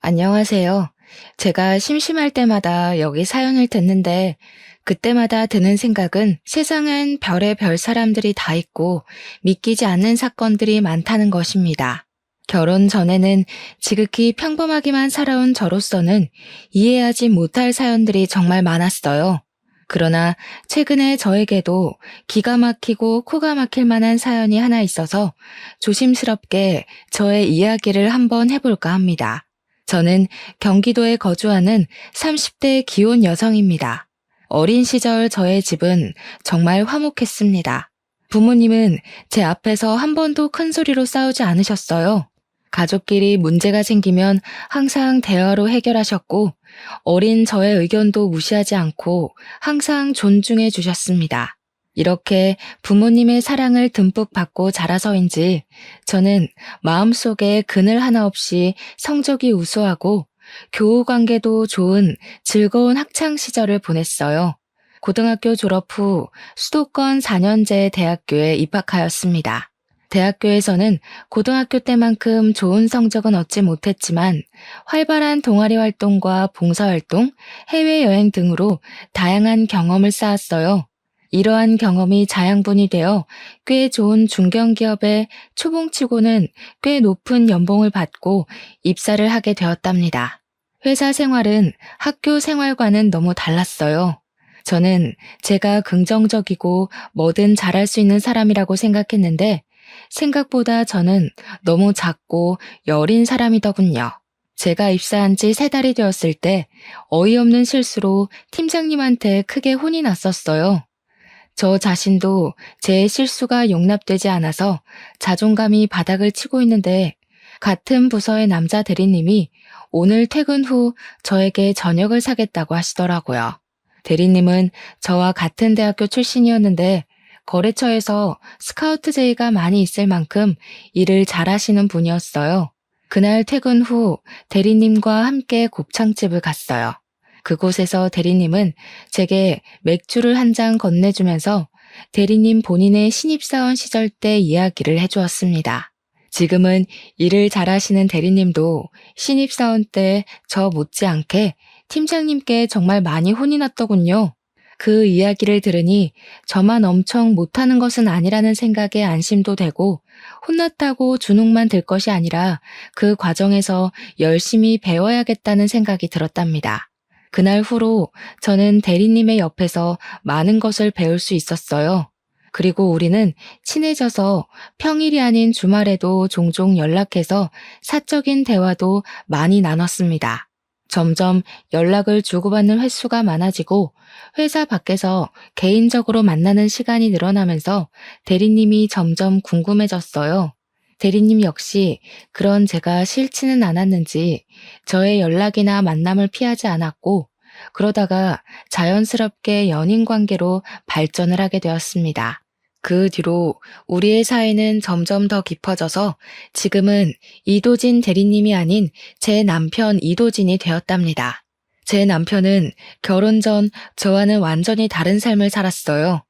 안녕하세요. 제가 심심할 때마다 여기 사연을 듣는데 그때마다 드는 생각은 세상엔 별의별 사람들이 다 있고 믿기지 않는 사건들이 많다는 것입니다. 결혼 전에는 지극히 평범하게만 살아온 저로서는 이해하지 못할 사연들이 정말 많았어요. 그러나 최근에 저에게도 기가 막히고 코가 막힐 만한 사연이 하나 있어서 조심스럽게 저의 이야기를 한번 해볼까 합니다. 저는 경기도에 거주하는 30대 기혼 여성입니다. 어린 시절 저의 집은 정말 화목했습니다. 부모님은 제 앞에서 한 번도 큰 소리로 싸우지 않으셨어요. 가족끼리 문제가 생기면 항상 대화로 해결하셨고, 어린 저의 의견도 무시하지 않고 항상 존중해 주셨습니다. 이렇게 부모님의 사랑을 듬뿍 받고 자라서인지 저는 마음속에 그늘 하나 없이 성적이 우수하고 교우 관계도 좋은 즐거운 학창 시절을 보냈어요. 고등학교 졸업 후 수도권 4년제 대학교에 입학하였습니다. 대학교에서는 고등학교 때만큼 좋은 성적은 얻지 못했지만 활발한 동아리 활동과 봉사활동, 해외여행 등으로 다양한 경험을 쌓았어요. 이러한 경험이 자양분이 되어 꽤 좋은 중견기업에 초봉치고는 꽤 높은 연봉을 받고 입사를 하게 되었답니다. 회사 생활은 학교 생활과는 너무 달랐어요. 저는 제가 긍정적이고 뭐든 잘할 수 있는 사람이라고 생각했는데 생각보다 저는 너무 작고 여린 사람이더군요. 제가 입사한 지 3달이 되었을 때 어이없는 실수로 팀장님한테 크게 혼이 났었어요. 저 자신도 제 실수가 용납되지 않아서 자존감이 바닥을 치고 있는데 같은 부서의 남자 대리님이 오늘 퇴근 후 저에게 저녁을 사겠다고 하시더라고요. 대리님은 저와 같은 대학교 출신이었는데 거래처에서 스카우트 제의가 많이 있을 만큼 일을 잘하시는 분이었어요. 그날 퇴근 후 대리님과 함께 곱창집을 갔어요. 그곳에서 대리님은 제게 맥주를 한 잔 건네주면서 대리님 본인의 신입사원 시절 때 이야기를 해주었습니다. 지금은 일을 잘하시는 대리님도 신입사원 때 저 못지않게 팀장님께 정말 많이 혼이 났더군요. 그 이야기를 들으니 저만 엄청 못하는 것은 아니라는 생각에 안심도 되고 혼났다고 주눅만 들 것이 아니라 그 과정에서 열심히 배워야겠다는 생각이 들었답니다. 그날 후로 저는 대리님의 옆에서 많은 것을 배울 수 있었어요. 그리고 우리는 친해져서 평일이 아닌 주말에도 종종 연락해서 사적인 대화도 많이 나눴습니다. 점점 연락을 주고받는 횟수가 많아지고 회사 밖에서 개인적으로 만나는 시간이 늘어나면서 대리님이 점점 궁금해졌어요. 대리님 역시 그런 제가 싫지는 않았는지 저의 연락이나 만남을 피하지 않았고 그러다가 자연스럽게 연인 관계로 발전을 하게 되었습니다. 그 뒤로 우리의 사이는 점점 더 깊어져서 지금은 이도진 대리님이 아닌 제 남편 이도진이 되었답니다. 제 남편은 결혼 전 저와는 완전히 다른 삶을 살았어요.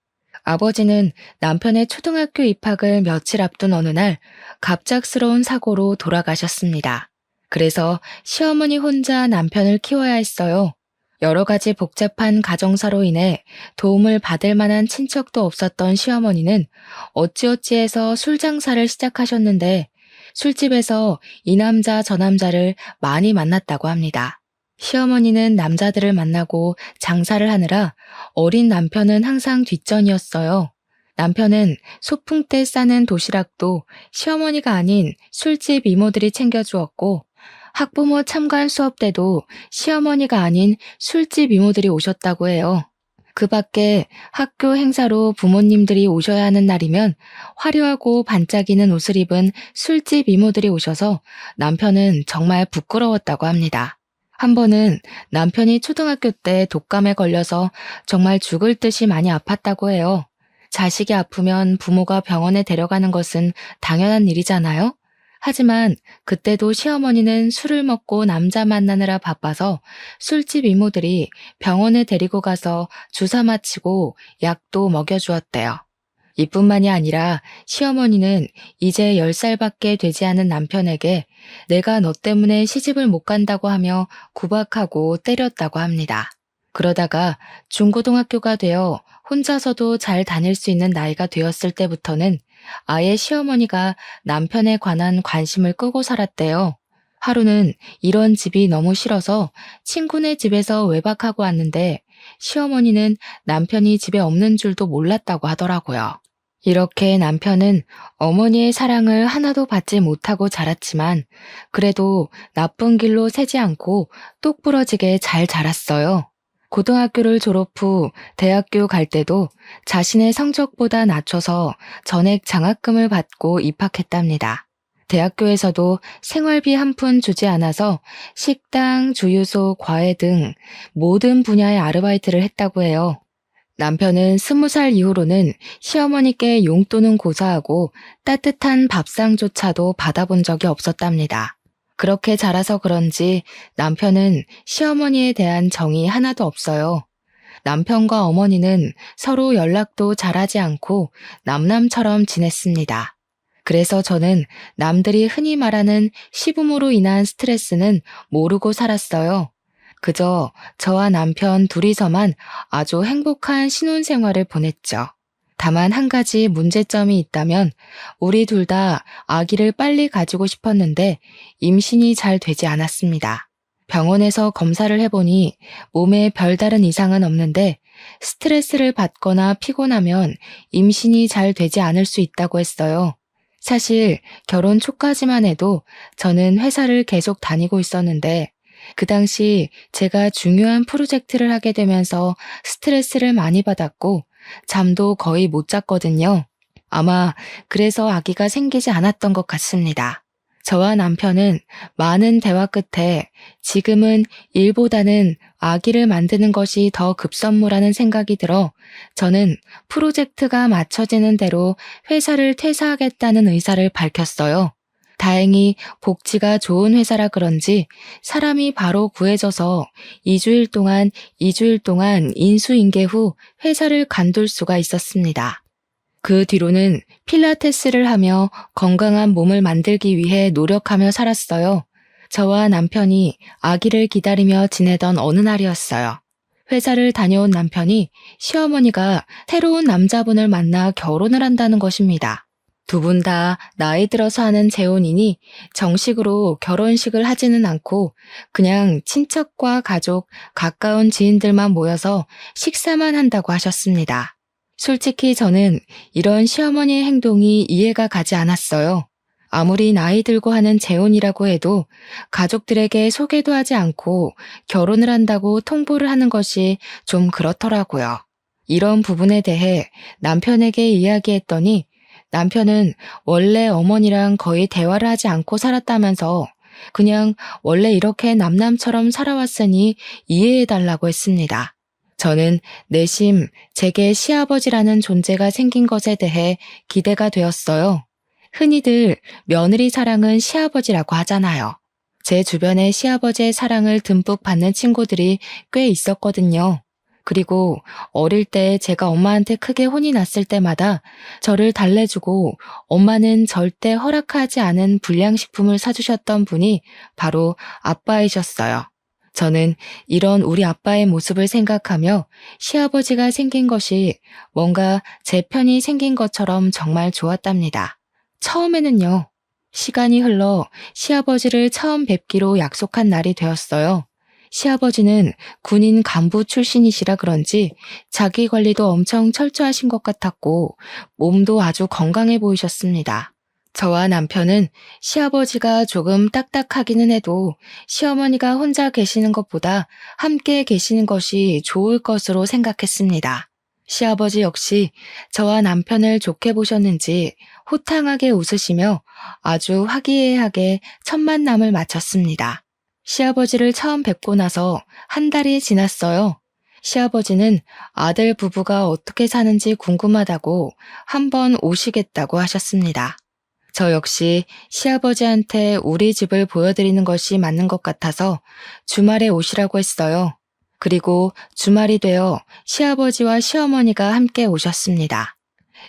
아버지는 남편의 초등학교 입학을 며칠 앞둔 어느 날 갑작스러운 사고로 돌아가셨습니다. 그래서 시어머니 혼자 남편을 키워야 했어요. 여러 가지 복잡한 가정사로 인해 도움을 받을 만한 친척도 없었던 시어머니는 어찌어찌해서 술 장사를 시작하셨는데 술집에서 이 남자 저 남자를 많이 만났다고 합니다. 시어머니는 남자들을 만나고 장사를 하느라 어린 남편은 항상 뒷전이었어요. 남편은 소풍 때 싸는 도시락도 시어머니가 아닌 술집 이모들이 챙겨주었고 학부모 참관 수업 때도 시어머니가 아닌 술집 이모들이 오셨다고 해요. 그 밖에 학교 행사로 부모님들이 오셔야 하는 날이면 화려하고 반짝이는 옷을 입은 술집 이모들이 오셔서 남편은 정말 부끄러웠다고 합니다. 한 번은 남편이 초등학교 때 독감에 걸려서 정말 죽을 듯이 많이 아팠다고 해요. 자식이 아프면 부모가 병원에 데려가는 것은 당연한 일이잖아요? 하지만 그때도 시어머니는 술을 먹고 남자 만나느라 바빠서 술집 이모들이 병원에 데리고 가서 주사 맞히고 약도 먹여주었대요. 이뿐만이 아니라 시어머니는 이제 10살밖에 되지 않은 남편에게 내가 너 때문에 시집을 못 간다고 하며 구박하고 때렸다고 합니다. 그러다가 중고등학교가 되어 혼자서도 잘 다닐 수 있는 나이가 되었을 때부터는 아예 시어머니가 남편에 관한 관심을 끄고 살았대요. 하루는 이런 집이 너무 싫어서 친구네 집에서 외박하고 왔는데 시어머니는 남편이 집에 없는 줄도 몰랐다고 하더라고요. 이렇게 남편은 어머니의 사랑을 하나도 받지 못하고 자랐지만 그래도 나쁜 길로 새지 않고 똑부러지게 잘 자랐어요. 고등학교를 졸업 후 대학교 갈 때도 자신의 성적보다 낮춰서 전액 장학금을 받고 입학했답니다. 대학교에서도 생활비 한 푼 주지 않아서 식당, 주유소, 과외 등 모든 분야의 아르바이트를 했다고 해요. 남편은 20살 이후로는 시어머니께 용돈은 고사하고 따뜻한 밥상조차도 받아본 적이 없었답니다. 그렇게 자라서 그런지 남편은 시어머니에 대한 정이 하나도 없어요. 남편과 어머니는 서로 연락도 잘하지 않고 남남처럼 지냈습니다. 그래서 저는 남들이 흔히 말하는 시부모로 인한 스트레스는 모르고 살았어요. 그저 저와 남편 둘이서만 아주 행복한 신혼생활을 보냈죠. 다만 한 가지 문제점이 있다면 우리 둘 다 아기를 빨리 가지고 싶었는데 임신이 잘 되지 않았습니다. 병원에서 검사를 해보니 몸에 별다른 이상은 없는데 스트레스를 받거나 피곤하면 임신이 잘 되지 않을 수 있다고 했어요. 사실 결혼 초까지만 해도 저는 회사를 계속 다니고 있었는데 그 당시 제가 중요한 프로젝트를 하게 되면서 스트레스를 많이 받았고 잠도 거의 못 잤거든요. 아마 그래서 아기가 생기지 않았던 것 같습니다. 저와 남편은 많은 대화 끝에 지금은 일보다는 아기를 만드는 것이 더 급선무라는 생각이 들어 저는 프로젝트가 맞춰지는 대로 회사를 퇴사하겠다는 의사를 밝혔어요. 다행히 복지가 좋은 회사라 그런지 사람이 바로 구해져서 2주일 동안 인수인계 후 회사를 관둘 수가 있었습니다. 그 뒤로는 필라테스를 하며 건강한 몸을 만들기 위해 노력하며 살았어요. 저와 남편이 아기를 기다리며 지내던 어느 날이었어요. 회사를 다녀온 남편이 시어머니가 새로운 남자분을 만나 결혼을 한다는 것입니다. 두 분 다 나이 들어서 하는 재혼이니 정식으로 결혼식을 하지는 않고 그냥 친척과 가족, 가까운 지인들만 모여서 식사만 한다고 하셨습니다. 솔직히 저는 이런 시어머니의 행동이 이해가 가지 않았어요. 아무리 나이 들고 하는 재혼이라고 해도 가족들에게 소개도 하지 않고 결혼을 한다고 통보를 하는 것이 좀 그렇더라고요. 이런 부분에 대해 남편에게 이야기했더니 남편은 원래 어머니랑 거의 대화를 하지 않고 살았다면서 그냥 원래 이렇게 남남처럼 살아왔으니 이해해달라고 했습니다. 저는 내심 제게 시아버지라는 존재가 생긴 것에 대해 기대가 되었어요. 흔히들 며느리 사랑은 시아버지라고 하잖아요. 제 주변에 시아버지의 사랑을 듬뿍 받는 친구들이 꽤 있었거든요. 그리고 어릴 때 제가 엄마한테 크게 혼이 났을 때마다 저를 달래주고 엄마는 절대 허락하지 않은 불량식품을 사주셨던 분이 바로 아빠이셨어요. 저는 이런 우리 아빠의 모습을 생각하며 시아버지가 생긴 것이 뭔가 제 편이 생긴 것처럼 정말 좋았답니다. 처음에는요. 시간이 흘러 시아버지를 처음 뵙기로 약속한 날이 되었어요. 시아버지는 군인 간부 출신이시라 그런지 자기 관리도 엄청 철저하신 것 같았고 몸도 아주 건강해 보이셨습니다. 저와 남편은 시아버지가 조금 딱딱하기는 해도 시어머니가 혼자 계시는 것보다 함께 계시는 것이 좋을 것으로 생각했습니다. 시아버지 역시 저와 남편을 좋게 보셨는지 호탕하게 웃으시며 아주 화기애애하게 첫 만남을 마쳤습니다. 시아버지를 처음 뵙고 나서 한 달이 지났어요. 시아버지는 아들 부부가 어떻게 사는지 궁금하다고 한번 오시겠다고 하셨습니다. 저 역시 시아버지한테 우리 집을 보여드리는 것이 맞는 것 같아서 주말에 오시라고 했어요. 그리고 주말이 되어 시아버지와 시어머니가 함께 오셨습니다.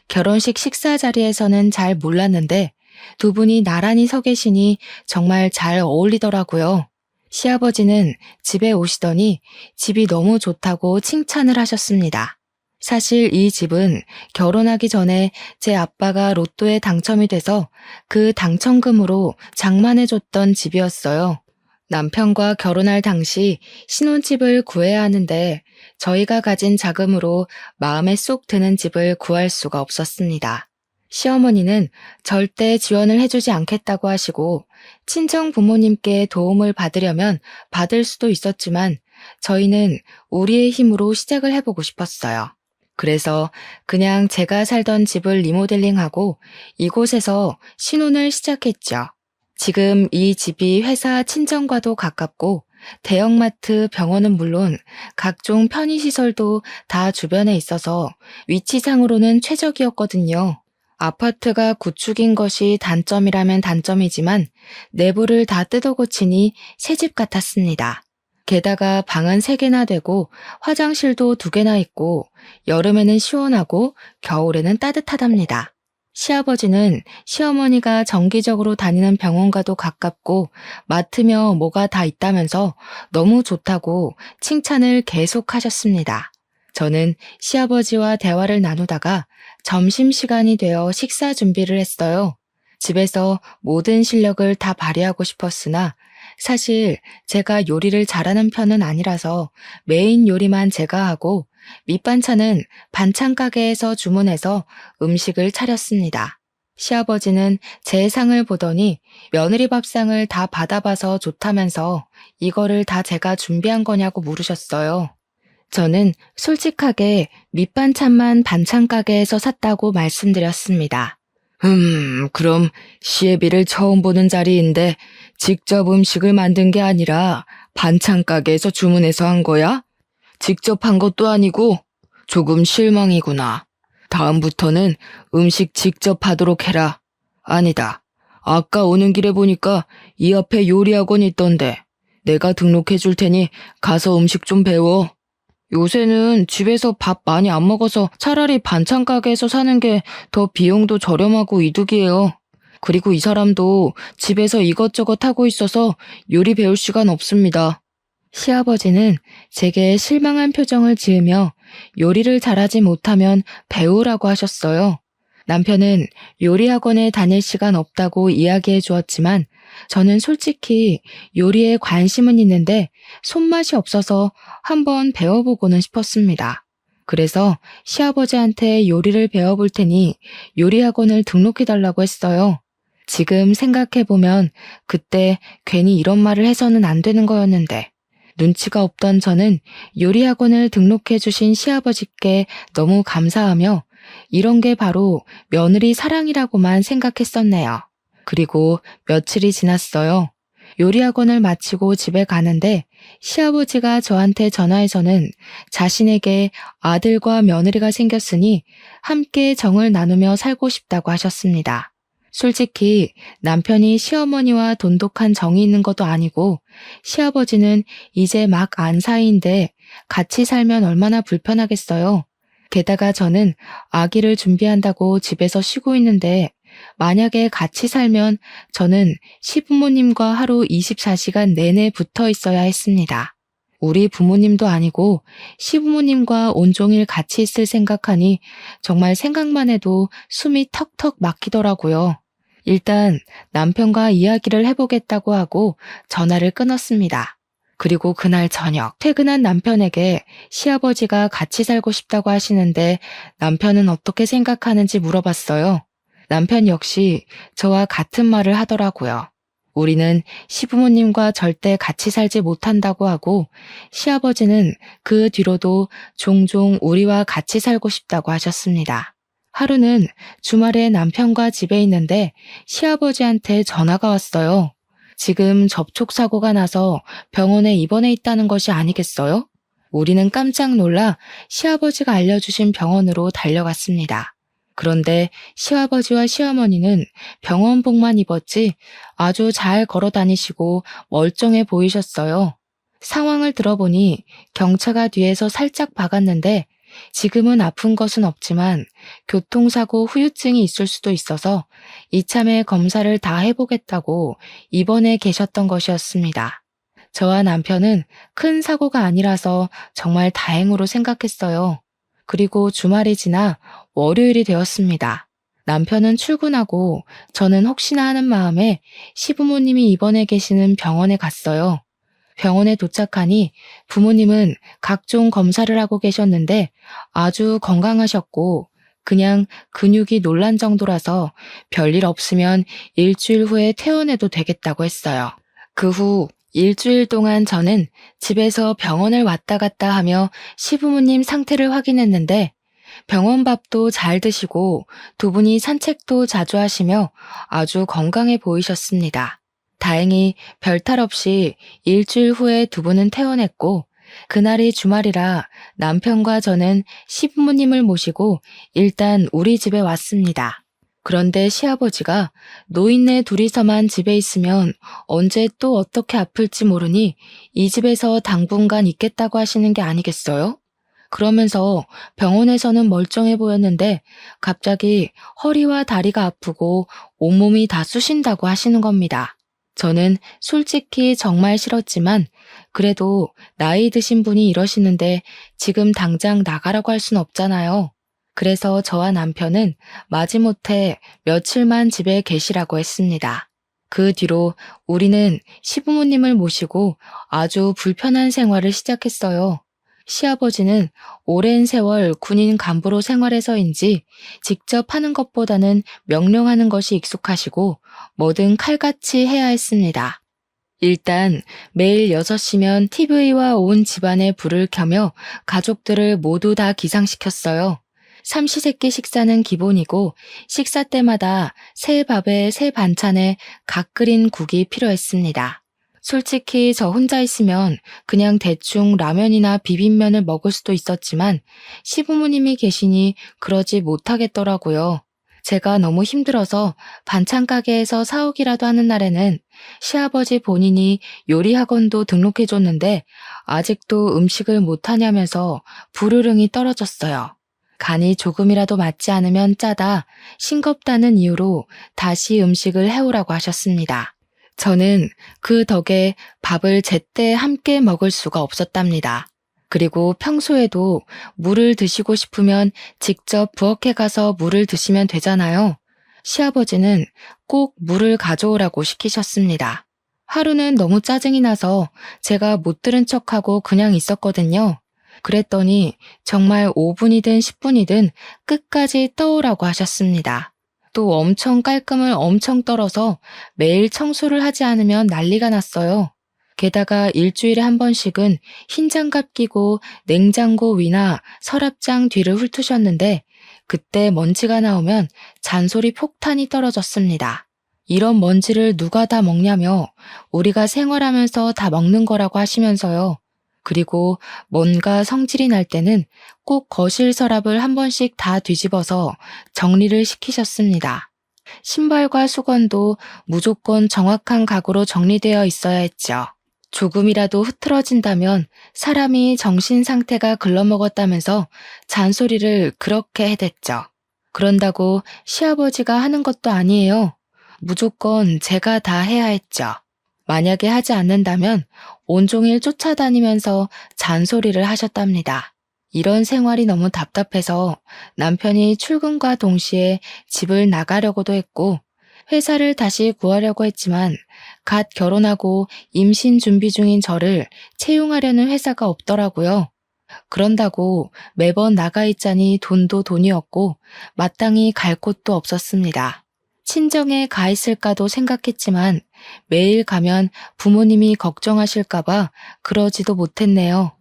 결혼식 식사 자리에서는 잘 몰랐는데 두 분이 나란히 서 계시니 정말 잘 어울리더라고요. 시아버지는 집에 오시더니 집이 너무 좋다고 칭찬을 하셨습니다. 사실 이 집은 결혼하기 전에 제 아빠가 로또에 당첨이 돼서 그 당첨금으로 장만해줬던 집이었어요. 남편과 결혼할 당시 신혼집을 구해야 하는데 저희가 가진 자금으로 마음에 쏙 드는 집을 구할 수가 없었습니다. 시어머니는 절대 지원을 해주지 않겠다고 하시고 친정 부모님께 도움을 받으려면 받을 수도 있었지만 저희는 우리의 힘으로 시작을 해보고 싶었어요. 그래서 그냥 제가 살던 집을 리모델링하고 이곳에서 신혼을 시작했죠. 지금 이 집이 회사 친정과도 가깝고 대형마트, 병원은 물론 각종 편의시설도 다 주변에 있어서 위치상으로는 최적이었거든요. 아파트가 구축인 것이 단점이라면 단점이지만 내부를 다 뜯어 고치니 새집 같았습니다. 게다가 방은 3개나 되고 화장실도 2개나 있고 여름에는 시원하고 겨울에는 따뜻하답니다. 시아버지는 시어머니가 정기적으로 다니는 병원과도 가깝고 마트며 뭐가 다 있다면서 너무 좋다고 칭찬을 계속하셨습니다. 저는 시아버지와 대화를 나누다가 점심시간이 되어 식사 준비를 했어요. 집에서 모든 실력을 다 발휘하고 싶었으나 사실 제가 요리를 잘하는 편은 아니라서 메인 요리만 제가 하고 밑반찬은 반찬 가게에서 주문해서 음식을 차렸습니다. 시아버지는 제 상을 보더니 며느리 밥상을 다 받아봐서 좋다면서 이거를 다 제가 준비한 거냐고 물으셨어요. 저는 솔직하게 밑반찬만 반찬 가게에서 샀다고 말씀드렸습니다. 그럼 시애비를 처음 보는 자리인데 직접 음식을 만든 게 아니라 반찬 가게에서 주문해서 한 거야? 직접 한 것도 아니고 조금 실망이구나. 다음부터는 음식 직접 하도록 해라. 아니다. 아까 오는 길에 보니까 이 앞에 요리학원이 있던데 내가 등록해 줄 테니 가서 음식 좀 배워. 요새는 집에서 밥 많이 안 먹어서 차라리 반찬 가게에서 사는 게 더 비용도 저렴하고 이득이에요. 그리고 이 사람도 집에서 이것저것 하고 있어서 요리 배울 시간 없습니다. 시아버지는 제게 실망한 표정을 지으며 요리를 잘하지 못하면 배우라고 하셨어요. 남편은 요리학원에 다닐 시간 없다고 이야기해 주었지만 저는 솔직히 요리에 관심은 있는데 손맛이 없어서 한번 배워보고는 싶었습니다. 그래서 시아버지한테 요리를 배워볼 테니 요리학원을 등록해달라고 했어요. 지금 생각해보면 그때 괜히 이런 말을 해서는 안 되는 거였는데 눈치가 없던 저는 요리학원을 등록해 주신 시아버지께 너무 감사하며 이런 게 바로 며느리 사랑이라고만 생각했었네요. 그리고 며칠이 지났어요. 요리학원을 마치고 집에 가는데 시아버지가 저한테 전화해서는 자신에게 아들과 며느리가 생겼으니 함께 정을 나누며 살고 싶다고 하셨습니다. 솔직히 남편이 시어머니와 돈독한 정이 있는 것도 아니고 시아버지는 이제 막 안 사이인데 같이 살면 얼마나 불편하겠어요. 게다가 저는 아기를 준비한다고 집에서 쉬고 있는데 만약에 같이 살면 저는 시부모님과 하루 24시간 내내 붙어 있어야 했습니다. 우리 부모님도 아니고 시부모님과 온종일 같이 있을 생각하니 정말 생각만 해도 숨이 턱턱 막히더라고요. 일단 남편과 이야기를 해보겠다고 하고 전화를 끊었습니다. 그리고 그날 저녁 퇴근한 남편에게 시아버지가 같이 살고 싶다고 하시는데 남편은 어떻게 생각하는지 물어봤어요. 남편 역시 저와 같은 말을 하더라고요. 우리는 시부모님과 절대 같이 살지 못한다고 하고 시아버지는 그 뒤로도 종종 우리와 같이 살고 싶다고 하셨습니다. 하루는 주말에 남편과 집에 있는데 시아버지한테 전화가 왔어요. 지금 접촉사고가 나서 병원에 입원해 있다는 것이 아니겠어요? 우리는 깜짝 놀라 시아버지가 알려주신 병원으로 달려갔습니다. 그런데 시아버지와 시어머니는 병원복만 입었지 아주 잘 걸어 다니시고 멀쩡해 보이셨어요. 상황을 들어보니 경차가 뒤에서 살짝 박았는데 지금은 아픈 것은 없지만 교통사고 후유증이 있을 수도 있어서 이참에 검사를 다 해보겠다고 입원해 계셨던 것이었습니다. 저와 남편은 큰 사고가 아니라서 정말 다행으로 생각했어요. 그리고 주말이 지나 월요일이 되었습니다. 남편은 출근하고 저는 혹시나 하는 마음에 시부모님이 입원해 계시는 병원에 갔어요. 병원에 도착하니 부모님은 각종 검사를 하고 계셨는데 아주 건강하셨고 그냥 근육이 놀란 정도라서 별일 없으면 일주일 후에 퇴원해도 되겠다고 했어요. 그 후 일주일 동안 저는 집에서 병원을 왔다 갔다 하며 시부모님 상태를 확인했는데 병원 밥도 잘 드시고 두 분이 산책도 자주 하시며 아주 건강해 보이셨습니다. 다행히 별탈 없이 일주일 후에 두 분은 퇴원했고 그날이 주말이라 남편과 저는 시부모님을 모시고 일단 우리 집에 왔습니다. 그런데 시아버지가 노인네 둘이서만 집에 있으면 언제 또 어떻게 아플지 모르니 이 집에서 당분간 있겠다고 하시는 게 아니겠어요? 그러면서 병원에서는 멀쩡해 보였는데 갑자기 허리와 다리가 아프고 온몸이 다 쑤신다고 하시는 겁니다. 저는 솔직히 정말 싫었지만 그래도 나이 드신 분이 이러시는데 지금 당장 나가라고 할 순 없잖아요. 그래서 저와 남편은 마지못해 며칠만 집에 계시라고 했습니다. 그 뒤로 우리는 시부모님을 모시고 아주 불편한 생활을 시작했어요. 시아버지는 오랜 세월 군인 간부로 생활해서인지 직접 하는 것보다는 명령하는 것이 익숙하시고 뭐든 칼같이 해야 했습니다. 일단 매일 6시면 TV와 온 집안에 불을 켜며 가족들을 모두 다 기상시켰어요. 삼시세끼 식사는 기본이고 식사 때마다 새 밥에 새 반찬에 각 끓인 국이 필요했습니다. 솔직히 저 혼자 있으면 그냥 대충 라면이나 비빔면을 먹을 수도 있었지만 시부모님이 계시니 그러지 못하겠더라고요. 제가 너무 힘들어서 반찬 가게에서 사오기라도 하는 날에는 시아버지 본인이 요리 학원도 등록해줬는데 아직도 음식을 못하냐면서 불호령이 떨어졌어요. 간이 조금이라도 맞지 않으면 짜다, 싱겁다는 이유로 다시 음식을 해오라고 하셨습니다. 저는 그 덕에 밥을 제때 함께 먹을 수가 없었답니다. 그리고 평소에도 물을 드시고 싶으면 직접 부엌에 가서 물을 드시면 되잖아요. 시아버지는 꼭 물을 가져오라고 시키셨습니다. 하루는 너무 짜증이 나서 제가 못 들은 척하고 그냥 있었거든요. 그랬더니 정말 5분이든 10분이든 끝까지 떠오라고 하셨습니다. 또 엄청 깔끔을 엄청 떨어서 매일 청소를 하지 않으면 난리가 났어요. 게다가 일주일에 한 번씩은 흰 장갑 끼고 냉장고 위나 서랍장 뒤를 훑으셨는데 그때 먼지가 나오면 잔소리 폭탄이 떨어졌습니다. 이런 먼지를 누가 다 먹냐며 우리가 생활하면서 다 먹는 거라고 하시면서요. 그리고 뭔가 성질이 날 때는 꼭 거실 서랍을 한 번씩 다 뒤집어서 정리를 시키셨습니다. 신발과 수건도 무조건 정확한 각오로 정리되어 있어야 했죠. 조금이라도 흐트러진다면 사람이 정신 상태가 글러먹었다면서 잔소리를 그렇게 해댔죠. 그런다고 시아버지가 하는 것도 아니에요. 무조건 제가 다 해야 했죠. 만약에 하지 않는다면 온종일 쫓아다니면서 잔소리를 하셨답니다. 이런 생활이 너무 답답해서 남편이 출근과 동시에 집을 나가려고도 했고 회사를 다시 구하려고 했지만 갓 결혼하고 임신 준비 중인 저를 채용하려는 회사가 없더라고요. 그런다고 매번 나가 있자니 돈도 돈이었고 마땅히 갈 곳도 없었습니다. 친정에 가 있을까도 생각했지만 매일 가면 부모님이 걱정하실까봐 그러지도 못했네요.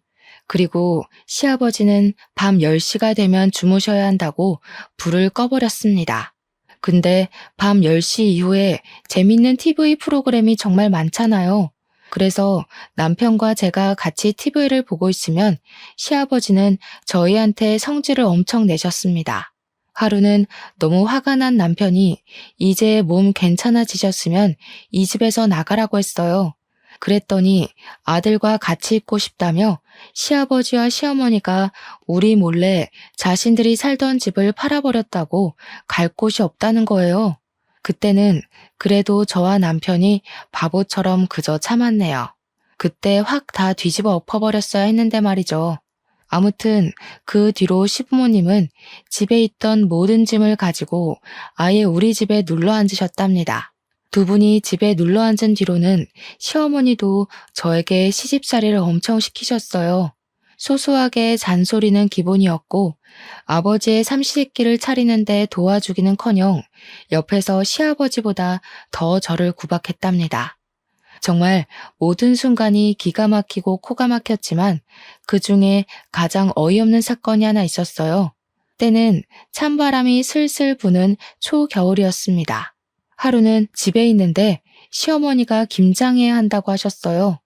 그리고 시아버지는 밤 10시가 되면 주무셔야 한다고 불을 꺼버렸습니다. 근데 밤 10시 이후에 재밌는 TV 프로그램이 정말 많잖아요. 그래서 남편과 제가 같이 TV를 보고 있으면 시아버지는 저희한테 성질을 엄청 내셨습니다. 하루는 너무 화가 난 남편이 이제 몸 괜찮아지셨으면 이 집에서 나가라고 했어요. 그랬더니 아들과 같이 있고 싶다며 시아버지와 시어머니가 우리 몰래 자신들이 살던 집을 팔아버렸다고 갈 곳이 없다는 거예요. 그때는 그래도 저와 남편이 바보처럼 그저 참았네요. 그때 확 다 뒤집어 엎어버렸어야 했는데 말이죠. 아무튼 그 뒤로 시부모님은 집에 있던 모든 짐을 가지고 아예 우리 집에 눌러 앉으셨답니다. 두 분이 집에 눌러 앉은 뒤로는 시어머니도 저에게 시집살이를 엄청 시키셨어요. 소소하게 잔소리는 기본이었고 아버지의 삼시세끼를 차리는데 도와주기는커녕 옆에서 시아버지보다 더 저를 구박했답니다. 정말 모든 순간이 기가 막히고 코가 막혔지만 그 중에 가장 어이없는 사건이 하나 있었어요. 때는 찬바람이 슬슬 부는 초겨울이었습니다. 하루는 집에 있는데 시어머니가 김장해야 한다고 하셨어요.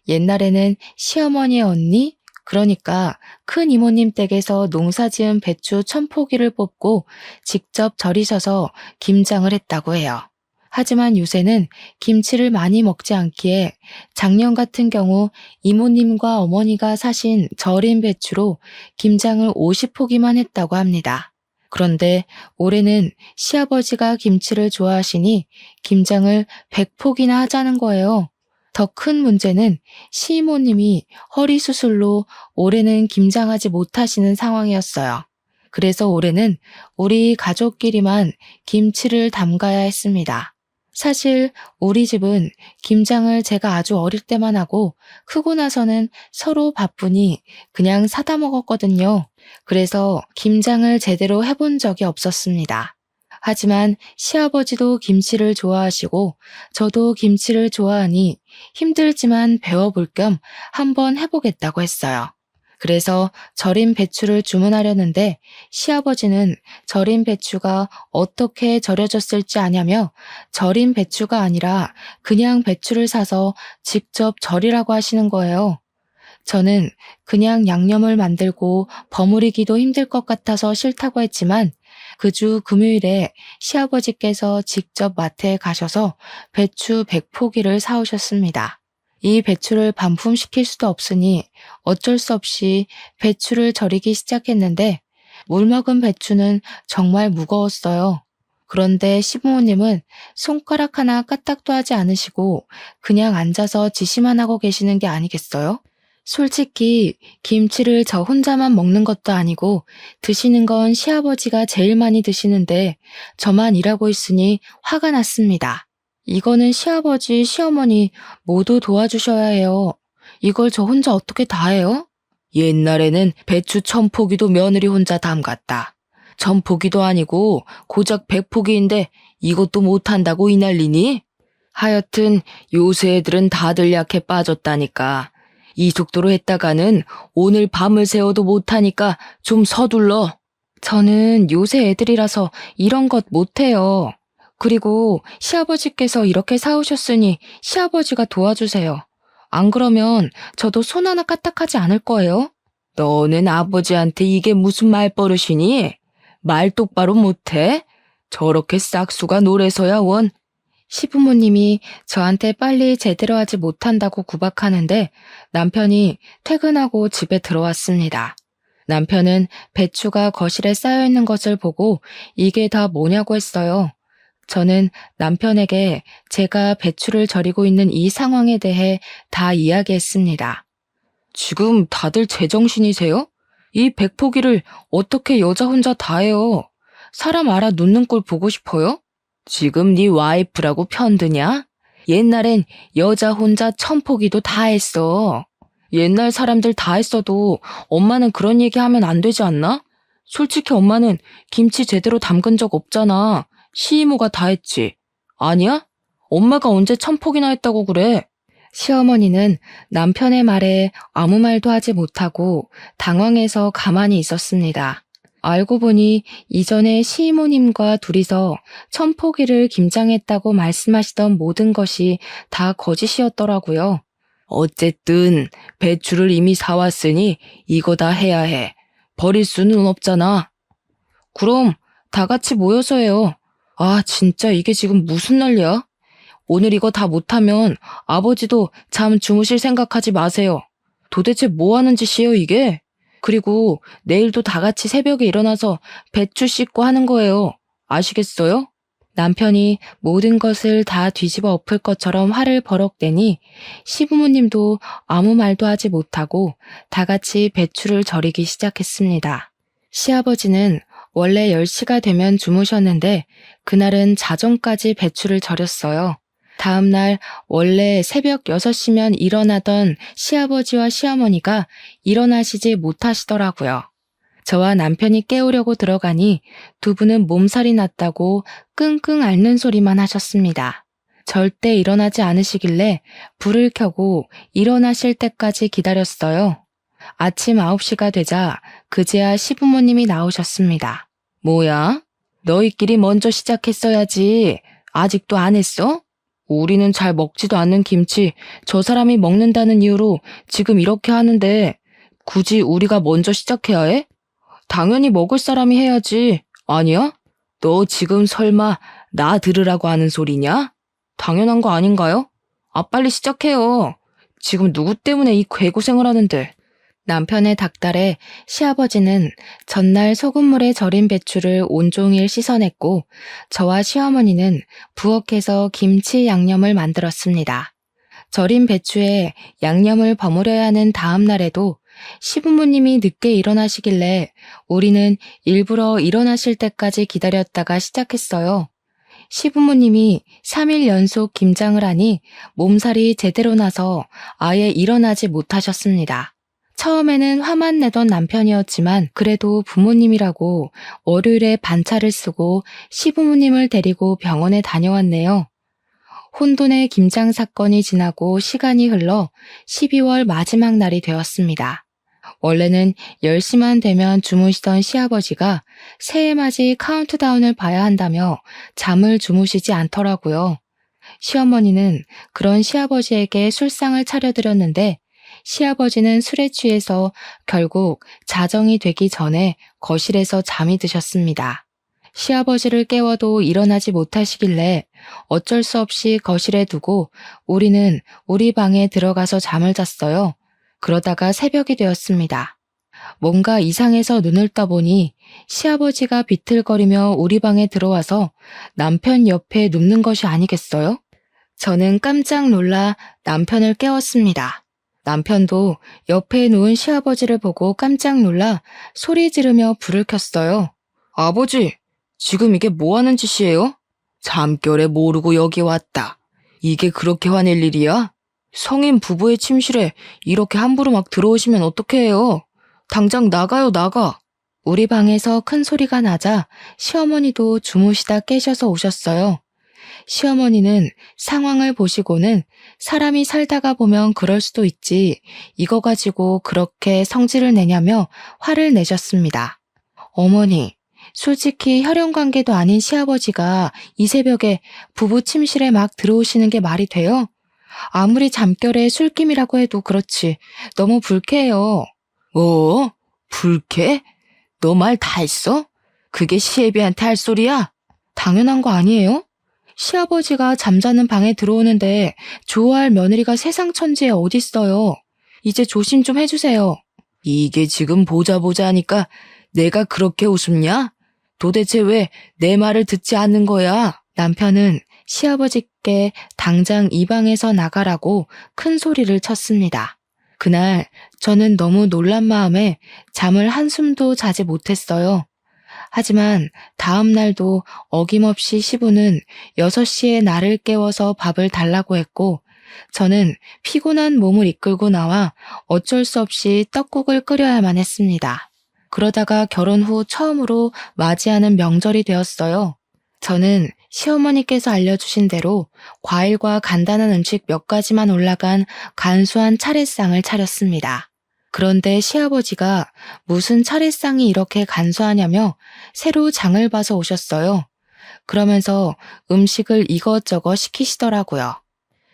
옛날에는 시어머니의 언니, 그러니까 큰 이모님 댁에서 농사지은 배추 1000포기를 뽑고 직접 절이셔서 김장을 했다고 해요. 하지만 요새는 김치를 많이 먹지 않기에 작년 같은 경우 이모님과 어머니가 사신 절인 배추로 김장을 50포기만 했다고 합니다. 그런데 올해는 시아버지가 김치를 좋아하시니 김장을 100포기나 하자는 거예요. 더 큰 문제는 시이모님이 허리 수술로 올해는 김장하지 못하시는 상황이었어요. 그래서 올해는 우리 가족끼리만 김치를 담가야 했습니다. 사실 우리 집은 김장을 제가 아주 어릴 때만 하고 크고 나서는 서로 바쁘니 그냥 사다 먹었거든요. 그래서 김장을 제대로 해본 적이 없었습니다. 하지만 시아버지도 김치를 좋아하시고 저도 김치를 좋아하니 힘들지만 배워볼 겸 한번 해보겠다고 했어요. 그래서 절인 배추를 주문하려는데 시아버지는 절인 배추가 어떻게 절여졌을지 아냐며 절인 배추가 아니라 그냥 배추를 사서 직접 절이라고 하시는 거예요. 저는 그냥 양념을 만들고 버무리기도 힘들 것 같아서 싫다고 했지만 그 주 금요일에 시아버지께서 직접 마트에 가셔서 배추 100포기를 사오셨습니다. 이 배추를 반품시킬 수도 없으니 어쩔 수 없이 배추를 절이기 시작했는데 물 먹은 배추는 정말 무거웠어요. 그런데 시부모님은 손가락 하나 까딱도 하지 않으시고 그냥 앉아서 지시만 하고 계시는 게 아니겠어요? 솔직히 김치를 저 혼자만 먹는 것도 아니고 드시는 건 시아버지가 제일 많이 드시는데 저만 일하고 있으니 화가 났습니다. 이거는 시아버지, 시어머니 모두 도와주셔야 해요. 이걸 저 혼자 어떻게 다 해요? 옛날에는 배추 1000포기도 며느리 혼자 담갔다. 1000포기도 아니고 고작 100포기인데 이것도 못한다고 이 난리니? 하여튼 요새 애들은 다들 약해 빠졌다니까. 이 속도로 했다가는 오늘 밤을 새워도 못하니까 좀 서둘러. 저는 요새 애들이라서 이런 것 못해요. 그리고 시아버지께서 이렇게 사오셨으니 시아버지가 도와주세요. 안 그러면 저도 손 하나 까딱하지 않을 거예요. 너는 아버지한테 이게 무슨 말버릇이니? 말 똑바로 못해? 저렇게 싹수가 노래서야 원. 시부모님이 저한테 빨리 제대로 하지 못한다고 구박하는데 남편이 퇴근하고 집에 들어왔습니다. 남편은 배추가 거실에 쌓여 있는 것을 보고 이게 다 뭐냐고 했어요. 저는 남편에게 제가 배추를 절이고 있는 이 상황에 대해 다 이야기했습니다. 지금 다들 제정신이세요? 이 100포기를 어떻게 여자 혼자 다 해요? 사람 알아 눕는 꼴 보고 싶어요? 지금 네 와이프라고 편드냐? 옛날엔 여자 혼자 1000포기도 다 했어. 옛날 사람들 다 했어도 엄마는 그런 얘기 하면 안 되지 않나? 솔직히 엄마는 김치 제대로 담근 적 없잖아. 시이모가 다 했지. 아니야? 엄마가 언제 1000포기나 했다고 그래? 시어머니는 남편의 말에 아무 말도 하지 못하고 당황해서 가만히 있었습니다. 알고 보니 이전에 시이모님과 둘이서 1000포기를 김장했다고 말씀하시던 모든 것이 다 거짓이었더라고요. 어쨌든 배추를 이미 사왔으니 이거 다 해야 해. 버릴 수는 없잖아. 그럼 다 같이 모여서 해요. 아, 진짜 이게 지금 무슨 난리야? 오늘 이거 다 못하면 아버지도 잠 주무실 생각하지 마세요. 도대체 뭐 하는 짓이에요, 이게? 그리고 내일도 다 같이 새벽에 일어나서 배추 씻고 하는 거예요. 아시겠어요? 남편이 모든 것을 다 뒤집어 엎을 것처럼 화를 버럭대니 시부모님도 아무 말도 하지 못하고 다 같이 배추를 절이기 시작했습니다. 시아버지는 원래 10시가 되면 주무셨는데 그날은 자정까지 배추를 절였어요. 다음날 원래 새벽 6시면 일어나던 시아버지와 시어머니가 일어나시지 못하시더라고요. 저와 남편이 깨우려고 들어가니 두 분은 몸살이 났다고 끙끙 앓는 소리만 하셨습니다. 절대 일어나지 않으시길래 불을 켜고 일어나실 때까지 기다렸어요. 아침 9시가 되자 그제야 시부모님이 나오셨습니다. 뭐야? 너희끼리 먼저 시작했어야지. 아직도 안 했어? 우리는 잘 먹지도 않는 김치 저 사람이 먹는다는 이유로 지금 이렇게 하는데 굳이 우리가 먼저 시작해야 해? 당연히 먹을 사람이 해야지. 아니야? 너 지금 설마 나 들으라고 하는 소리냐? 당연한 거 아닌가요? 아, 빨리 시작해요. 지금 누구 때문에 이 괴고생을 하는데. 남편의 닭달에 시아버지는 전날 소금물에 절인 배추를 온종일 씻어냈고 저와 시어머니는 부엌에서 김치 양념을 만들었습니다. 절인 배추에 양념을 버무려야 하는 다음 날에도 시부모님이 늦게 일어나시길래 우리는 일부러 일어나실 때까지 기다렸다가 시작했어요. 시부모님이 3일 연속 김장을 하니 몸살이 제대로 나서 아예 일어나지 못하셨습니다. 처음에는 화만 내던 남편이었지만 그래도 부모님이라고 월요일에 반차를 쓰고 시부모님을 데리고 병원에 다녀왔네요. 혼돈의 김장 사건이 지나고 시간이 흘러 12월 마지막 날이 되었습니다. 원래는 10시만 되면 주무시던 시아버지가 새해맞이 카운트다운을 봐야 한다며 잠을 주무시지 않더라고요. 시어머니는 그런 시아버지에게 술상을 차려드렸는데 시아버지는 술에 취해서 결국 자정이 되기 전에 거실에서 잠이 드셨습니다. 시아버지를 깨워도 일어나지 못하시길래 어쩔 수 없이 거실에 두고 우리는 우리 방에 들어가서 잠을 잤어요. 그러다가 새벽이 되었습니다. 뭔가 이상해서 눈을 떠보니 시아버지가 비틀거리며 우리 방에 들어와서 남편 옆에 눕는 것이 아니겠어요? 저는 깜짝 놀라 남편을 깨웠습니다. 남편도 옆에 누운 시아버지를 보고 깜짝 놀라 소리 지르며 불을 켰어요. 아버지, 지금 이게 뭐 하는 짓이에요? 잠결에 모르고 여기 왔다. 이게 그렇게 화낼 일이야? 성인 부부의 침실에 이렇게 함부로 막 들어오시면 어떡해요? 당장 나가요, 나가. 우리 방에서 큰 소리가 나자 시어머니도 주무시다 깨셔서 오셨어요. 시어머니는 상황을 보시고는 사람이 살다가 보면 그럴 수도 있지. 이거 가지고 그렇게 성질을 내냐며 화를 내셨습니다. 어머니, 솔직히 혈연관계도 아닌 시아버지가 이 새벽에 부부 침실에 막 들어오시는 게 말이 돼요? 아무리 잠결에 술김이라고 해도 그렇지. 너무 불쾌해요. 뭐? 불쾌? 너 말 다 했어? 그게 시애비한테 할 소리야? 당연한 거 아니에요? 시아버지가 잠자는 방에 들어오는데 좋아할 며느리가 세상 천지에 어딨어요. 이제 조심 좀 해주세요. 이게 지금 보자 하니까 내가 그렇게 우습냐? 도대체 왜 내 말을 듣지 않는 거야? 남편은 시아버지께 당장 이 방에서 나가라고 큰 소리를 쳤습니다. 그날 저는 너무 놀란 마음에 잠을 한숨도 자지 못했어요. 하지만 다음 날도 어김없이 시부는 6시에 나를 깨워서 밥을 달라고 했고 저는 피곤한 몸을 이끌고 나와 어쩔 수 없이 떡국을 끓여야만 했습니다. 그러다가 결혼 후 처음으로 맞이하는 명절이 되었어요. 저는 시어머니께서 알려주신 대로 과일과 간단한 음식 몇 가지만 올라간 간소한 차례상을 차렸습니다. 그런데 시아버지가 무슨 차례상이 이렇게 간소하냐며 새로 장을 봐서 오셨어요. 그러면서 음식을 이것저것 시키시더라고요.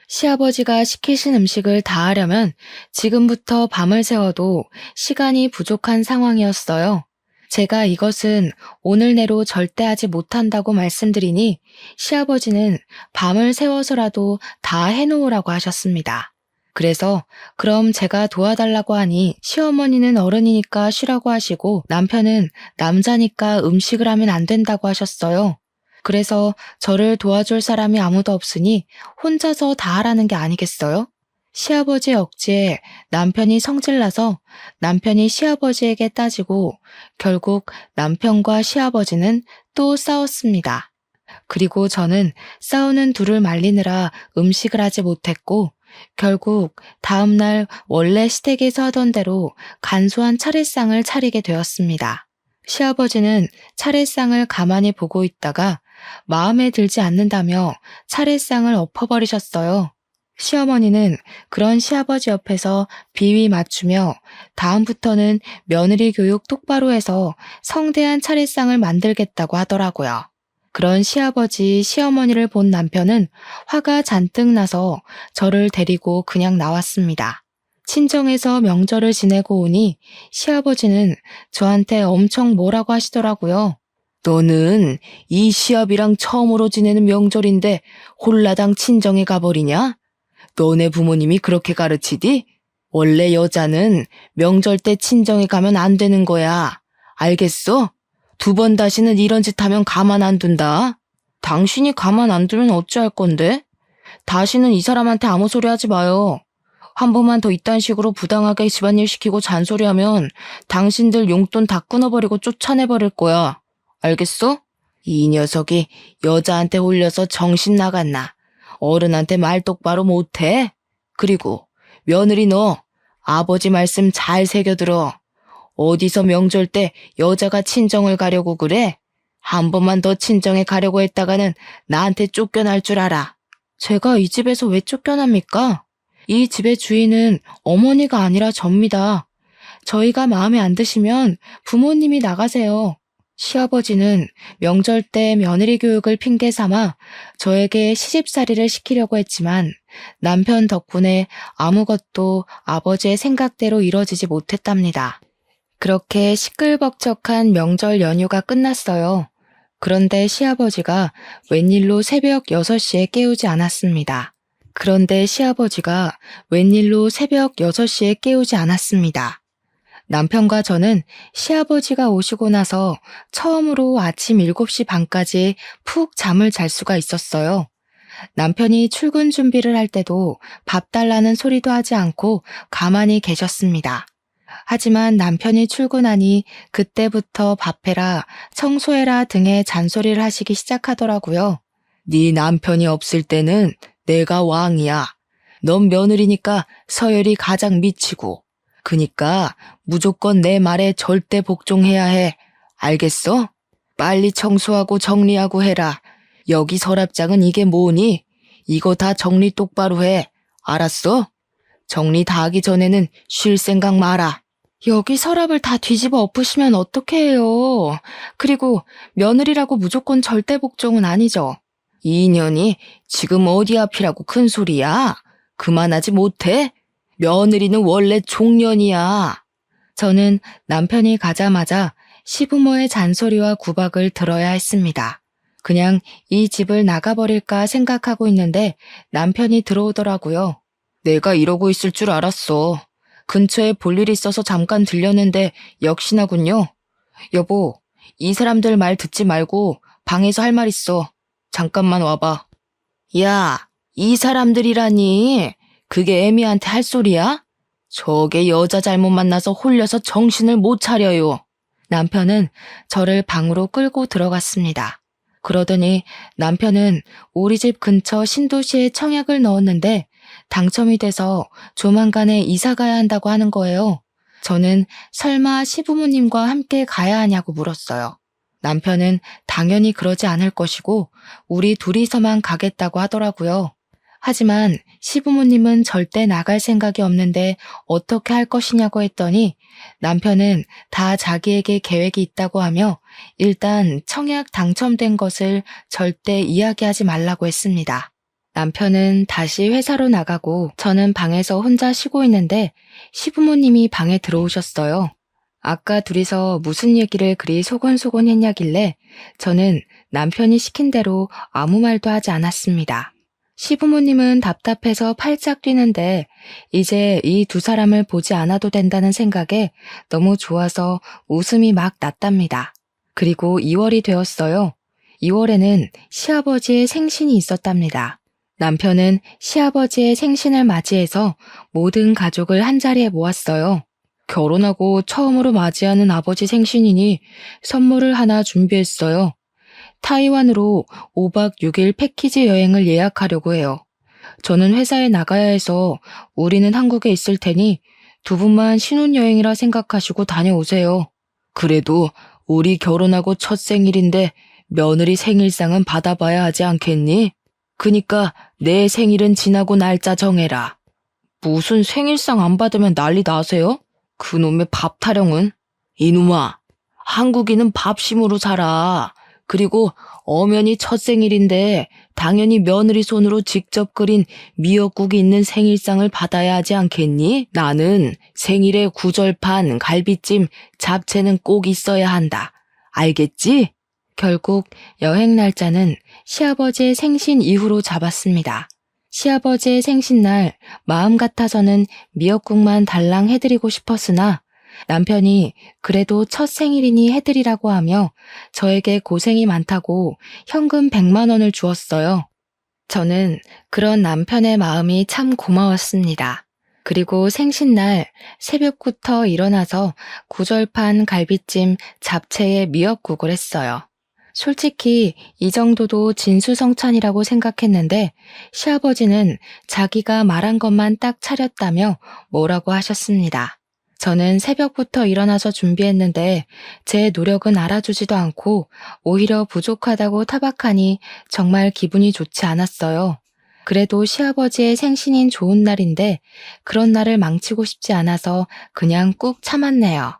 시아버지가 시키신 음식을 다 하려면 지금부터 밤을 새워도 시간이 부족한 상황이었어요. 제가 이것은 오늘 내로 절대 하지 못한다고 말씀드리니 시아버지는 밤을 새워서라도 다 해놓으라고 하셨습니다. 그래서 그럼 제가 도와달라고 하니 시어머니는 어른이니까 쉬라고 하시고 남편은 남자니까 음식을 하면 안 된다고 하셨어요. 그래서 저를 도와줄 사람이 아무도 없으니 혼자서 다 하라는 게 아니겠어요? 시아버지 억지에 남편이 성질나서 남편이 시아버지에게 따지고 결국 남편과 시아버지는 또 싸웠습니다. 그리고 저는 싸우는 둘을 말리느라 음식을 하지 못했고 결국 다음날 원래 시댁에서 하던 대로 간소한 차례상을 차리게 되었습니다. 시아버지는 차례상을 가만히 보고 있다가 마음에 들지 않는다며 차례상을 엎어버리셨어요. 시어머니는 그런 시아버지 옆에서 비위 맞추며 다음부터는 며느리 교육 똑바로 해서 성대한 차례상을 만들겠다고 하더라고요. 그런 시아버지, 시어머니를 본 남편은 화가 잔뜩 나서 저를 데리고 그냥 나왔습니다. 친정에서 명절을 지내고 오니 시아버지는 저한테 엄청 뭐라고 하시더라고요. 너는 이 시아비랑 처음으로 지내는 명절인데 홀라당 친정에 가버리냐? 너네 부모님이 그렇게 가르치디? 원래 여자는 명절 때 친정에 가면 안 되는 거야. 알겠어? 2번 다시는 이런 짓 하면 가만 안 둔다. 당신이 가만 안 두면 어찌할 건데? 다시는 이 사람한테 아무 소리 하지 마요. 한 번만 더 이딴 식으로 부당하게 집안일 시키고 잔소리하면 당신들 용돈 다 끊어버리고 쫓아내버릴 거야. 알겠어? 이 녀석이 여자한테 홀려서 정신 나갔나? 어른한테 말 똑바로 못해? 그리고 며느리 너 아버지 말씀 잘 새겨들어. 어디서 명절 때 여자가 친정을 가려고 그래? 한 번만 더 친정에 가려고 했다가는 나한테 쫓겨날 줄 알아. 제가 이 집에서 왜 쫓겨납니까? 이 집의 주인은 어머니가 아니라 접니다. 저희가 마음에 안 드시면 부모님이 나가세요. 시아버지는 명절 때 며느리 교육을 핑계 삼아 저에게 시집살이를 시키려고 했지만 남편 덕분에 아무것도 아버지의 생각대로 이뤄지지 못했답니다. 그렇게 시끌벅적한 명절 연휴가 끝났어요. 그런데 시아버지가 웬일로 새벽 6시에 깨우지 않았습니다. 남편과 저는 시아버지가 오시고 나서 처음으로 아침 7시 반까지 푹 잠을 잘 수가 있었어요. 남편이 출근 준비를 할 때도 밥 달라는 소리도 하지 않고 가만히 계셨습니다. 하지만 남편이 출근하니 그때부터 밥해라, 청소해라 등의 잔소리를 하시기 시작하더라고요. 네 남편이 없을 때는 내가 왕이야. 넌 며느리니까 서열이 가장 미치고. 그니까 무조건 내 말에 절대 복종해야 해. 알겠어? 빨리 청소하고 정리하고 해라. 여기 서랍장은 이게 뭐니? 이거 다 정리 똑바로 해. 알았어? 정리 다 하기 전에는 쉴 생각 마라. 여기 서랍을 다 뒤집어 엎으시면 어떡해 해요. 그리고 며느리라고 무조건 절대 복종은 아니죠. 이 년이 지금 어디 앞이라고 큰 소리야? 그만하지 못해? 며느리는 원래 종년이야. 저는 남편이 가자마자 시부모의 잔소리와 구박을 들어야 했습니다. 그냥 이 집을 나가버릴까 생각하고 있는데 남편이 들어오더라고요. 내가 이러고 있을 줄 알았어. 근처에 볼 일 있어서 잠깐 들렸는데 역시나군요. 여보, 이 사람들 말 듣지 말고 방에서 할 말 있어. 잠깐만 와봐. 야, 이 사람들이라니. 그게 애미한테 할 소리야? 저게 여자 잘못 만나서 홀려서 정신을 못 차려요. 남편은 저를 방으로 끌고 들어갔습니다. 그러더니 남편은 우리 집 근처 신도시에 청약을 넣었는데 당첨이 돼서 조만간에 이사 가야 한다고 하는 거예요. 저는 설마 시부모님과 함께 가야 하냐고 물었어요. 남편은 당연히 그러지 않을 것이고 우리 둘이서만 가겠다고 하더라고요. 하지만 시부모님은 절대 나갈 생각이 없는데 어떻게 할 것이냐고 했더니 남편은 다 자기에게 계획이 있다고 하며 일단 청약 당첨된 것을 절대 이야기하지 말라고 했습니다. 남편은 다시 회사로 나가고 저는 방에서 혼자 쉬고 있는데 시부모님이 방에 들어오셨어요. 아까 둘이서 무슨 얘기를 그리 소곤소곤 했냐길래 저는 남편이 시킨 대로 아무 말도 하지 않았습니다. 시부모님은 답답해서 팔짝 뛰는데 이제 이 두 사람을 보지 않아도 된다는 생각에 너무 좋아서 웃음이 막 났답니다. 그리고 2월이 되었어요. 2월에는 시아버지의 생신이 있었답니다. 남편은 시아버지의 생신을 맞이해서 모든 가족을 한자리에 모았어요. 결혼하고 처음으로 맞이하는 아버지 생신이니 선물을 하나 준비했어요. 타이완으로 5박 6일 패키지 여행을 예약하려고 해요. 저는 회사에 나가야 해서 우리는 한국에 있을 테니 두 분만 신혼여행이라 생각하시고 다녀오세요. 그래도 우리 결혼하고 첫 생일인데 며느리 생일상은 받아봐야 하지 않겠니? 그니까 내 생일은 지나고 날짜 정해라. 무슨 생일상 안 받으면 난리 나세요? 그놈의 밥 타령은? 이놈아, 한국인은 밥심으로 살아. 그리고 엄연히 첫 생일인데 당연히 며느리 손으로 직접 끓인 미역국이 있는 생일상을 받아야 하지 않겠니? 나는 생일에 구절판, 갈비찜, 잡채는 꼭 있어야 한다. 알겠지? 결국 여행 날짜는 시아버지의 생신 이후로 잡았습니다. 시아버지의 생신날 마음 같아서는 미역국만 달랑 해드리고 싶었으나 남편이 그래도 첫 생일이니 해드리라고 하며 저에게 고생이 많다고 현금 100만 원을 주었어요. 저는 그런 남편의 마음이 참 고마웠습니다. 그리고 생신날 새벽부터 일어나서 구절판 갈비찜 잡채에 미역국을 했어요. 솔직히 이 정도도 진수성찬이라고 생각했는데 시아버지는 자기가 말한 것만 딱 차렸다며 뭐라고 하셨습니다. 저는 새벽부터 일어나서 준비했는데 제 노력은 알아주지도 않고 오히려 부족하다고 타박하니 정말 기분이 좋지 않았어요. 그래도 시아버지의 생신인 좋은 날인데 그런 날을 망치고 싶지 않아서 그냥 꾹 참았네요.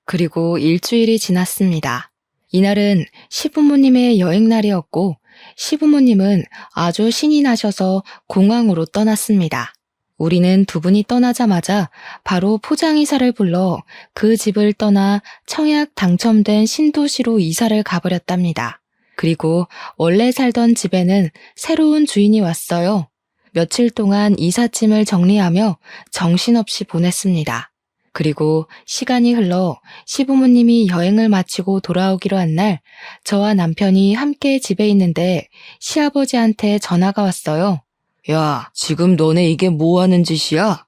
그리고 일주일이 지났습니다. 이날은 시부모님의 여행날이었고 시부모님은 아주 신이 나셔서 공항으로 떠났습니다. 우리는 두 분이 떠나자마자 바로 포장이사를 불러 그 집을 떠나 청약 당첨된 신도시로 이사를 가버렸답니다. 그리고 원래 살던 집에는 새로운 주인이 왔어요. 며칠 동안 이삿짐을 정리하며 정신없이 보냈습니다. 그리고 시간이 흘러 시부모님이 여행을 마치고 돌아오기로 한 날 저와 남편이 함께 집에 있는데 시아버지한테 전화가 왔어요. 야, 지금 너네 이게 뭐 하는 짓이야?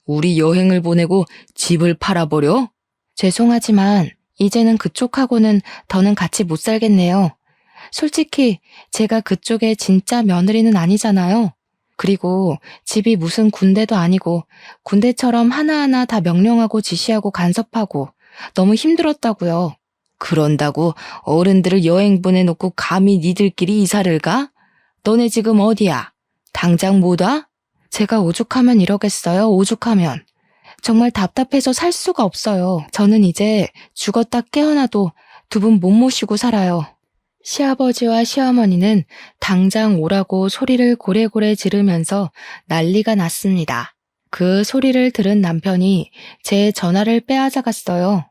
우리 여행을 보내고 집을 팔아버려? 죄송하지만 이제는 그쪽하고는 더는 같이 못 살겠네요. 솔직히 제가 그쪽의 진짜 며느리는 아니잖아요. 그리고 집이 무슨 군대도 아니고 군대처럼 하나하나 다 명령하고 지시하고 간섭하고 너무 힘들었다고요. 그런다고 어른들을 여행 보내놓고 감히 니들끼리 이사를 가? 너네 지금 어디야? 당장 못 와? 제가 오죽하면 이러겠어요, 오죽하면. 정말 답답해서 살 수가 없어요. 저는 이제 죽었다 깨어나도 두 분 못 모시고 살아요. 시아버지와 시어머니는 당장 오라고 소리를 고래고래 지르면서 난리가 났습니다. 그 소리를 들은 남편이 제 전화를 빼앗아갔어요.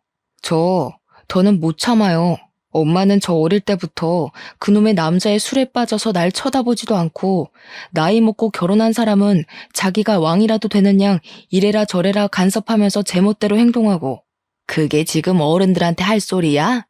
더는 못 참아요. 엄마는 저 어릴 때부터 그놈의 남자의 술에 빠져서 날 쳐다보지도 않고 나이 먹고 결혼한 사람은 자기가 왕이라도 되는 양 이래라 저래라 간섭하면서 제멋대로 행동하고 그게 지금 어른들한테 할 소리야?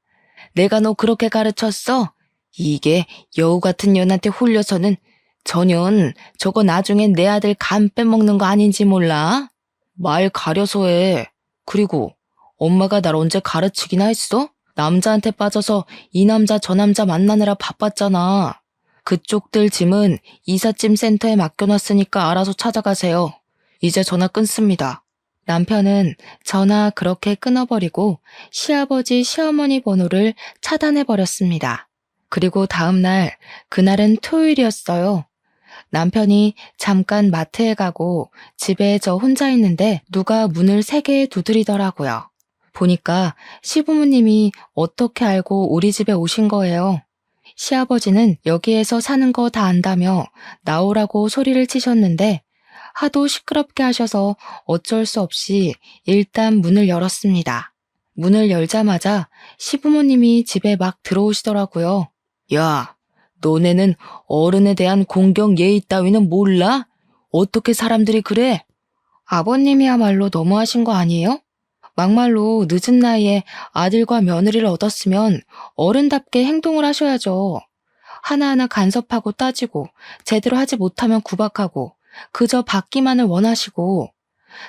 내가 너 그렇게 가르쳤어? 이게 여우 같은 년한테 홀려서는 전현 저거 나중엔 내 아들 간 빼먹는 거 아닌지 몰라? 말 가려서 해. 그리고 엄마가 날 언제 가르치기나 했어? 남자한테 빠져서 이 남자 저 남자 만나느라 바빴잖아. 그쪽들 짐은 이삿짐 센터에 맡겨놨으니까 알아서 찾아가세요. 이제 전화 끊습니다. 남편은 전화 그렇게 끊어버리고 시아버지 시어머니 번호를 차단해버렸습니다. 그리고 다음날, 그날은 토요일이었어요. 남편이 잠깐 마트에 가고 집에 저 혼자 있는데 누가 문을 3개 두드리더라고요. 보니까 시부모님이 어떻게 알고 우리 집에 오신 거예요. 시아버지는 여기에서 사는 거 다 안다며 나오라고 소리를 치셨는데 하도 시끄럽게 하셔서 어쩔 수 없이 일단 문을 열었습니다. 문을 열자마자 시부모님이 집에 막 들어오시더라고요. 야, 너네는 어른에 대한 공경 예의 따위는 몰라? 어떻게 사람들이 그래? 아버님이야말로 너무하신 거 아니에요? 막말로 늦은 나이에 아들과 며느리를 얻었으면 어른답게 행동을 하셔야죠. 하나하나 간섭하고 따지고 제대로 하지 못하면 구박하고 그저 받기만을 원하시고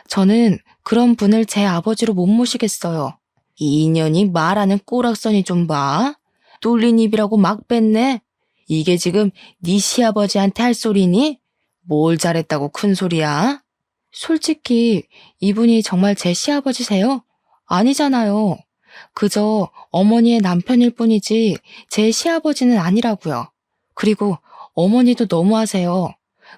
저는 그런 분을 제 아버지로 못 모시겠어요. 이 인연이 말하는 꼬락서니 좀 봐. 뚫린 입이라고 막 뺐네. 이게 지금 네 시아버지한테 할 소리니? 뭘 잘했다고 큰 소리야? 솔직히 이분이 정말 제 시아버지세요? 아니잖아요. 그저 어머니의 남편일 뿐이지 제 시아버지는 아니라고요. 그리고 어머니도 너무하세요.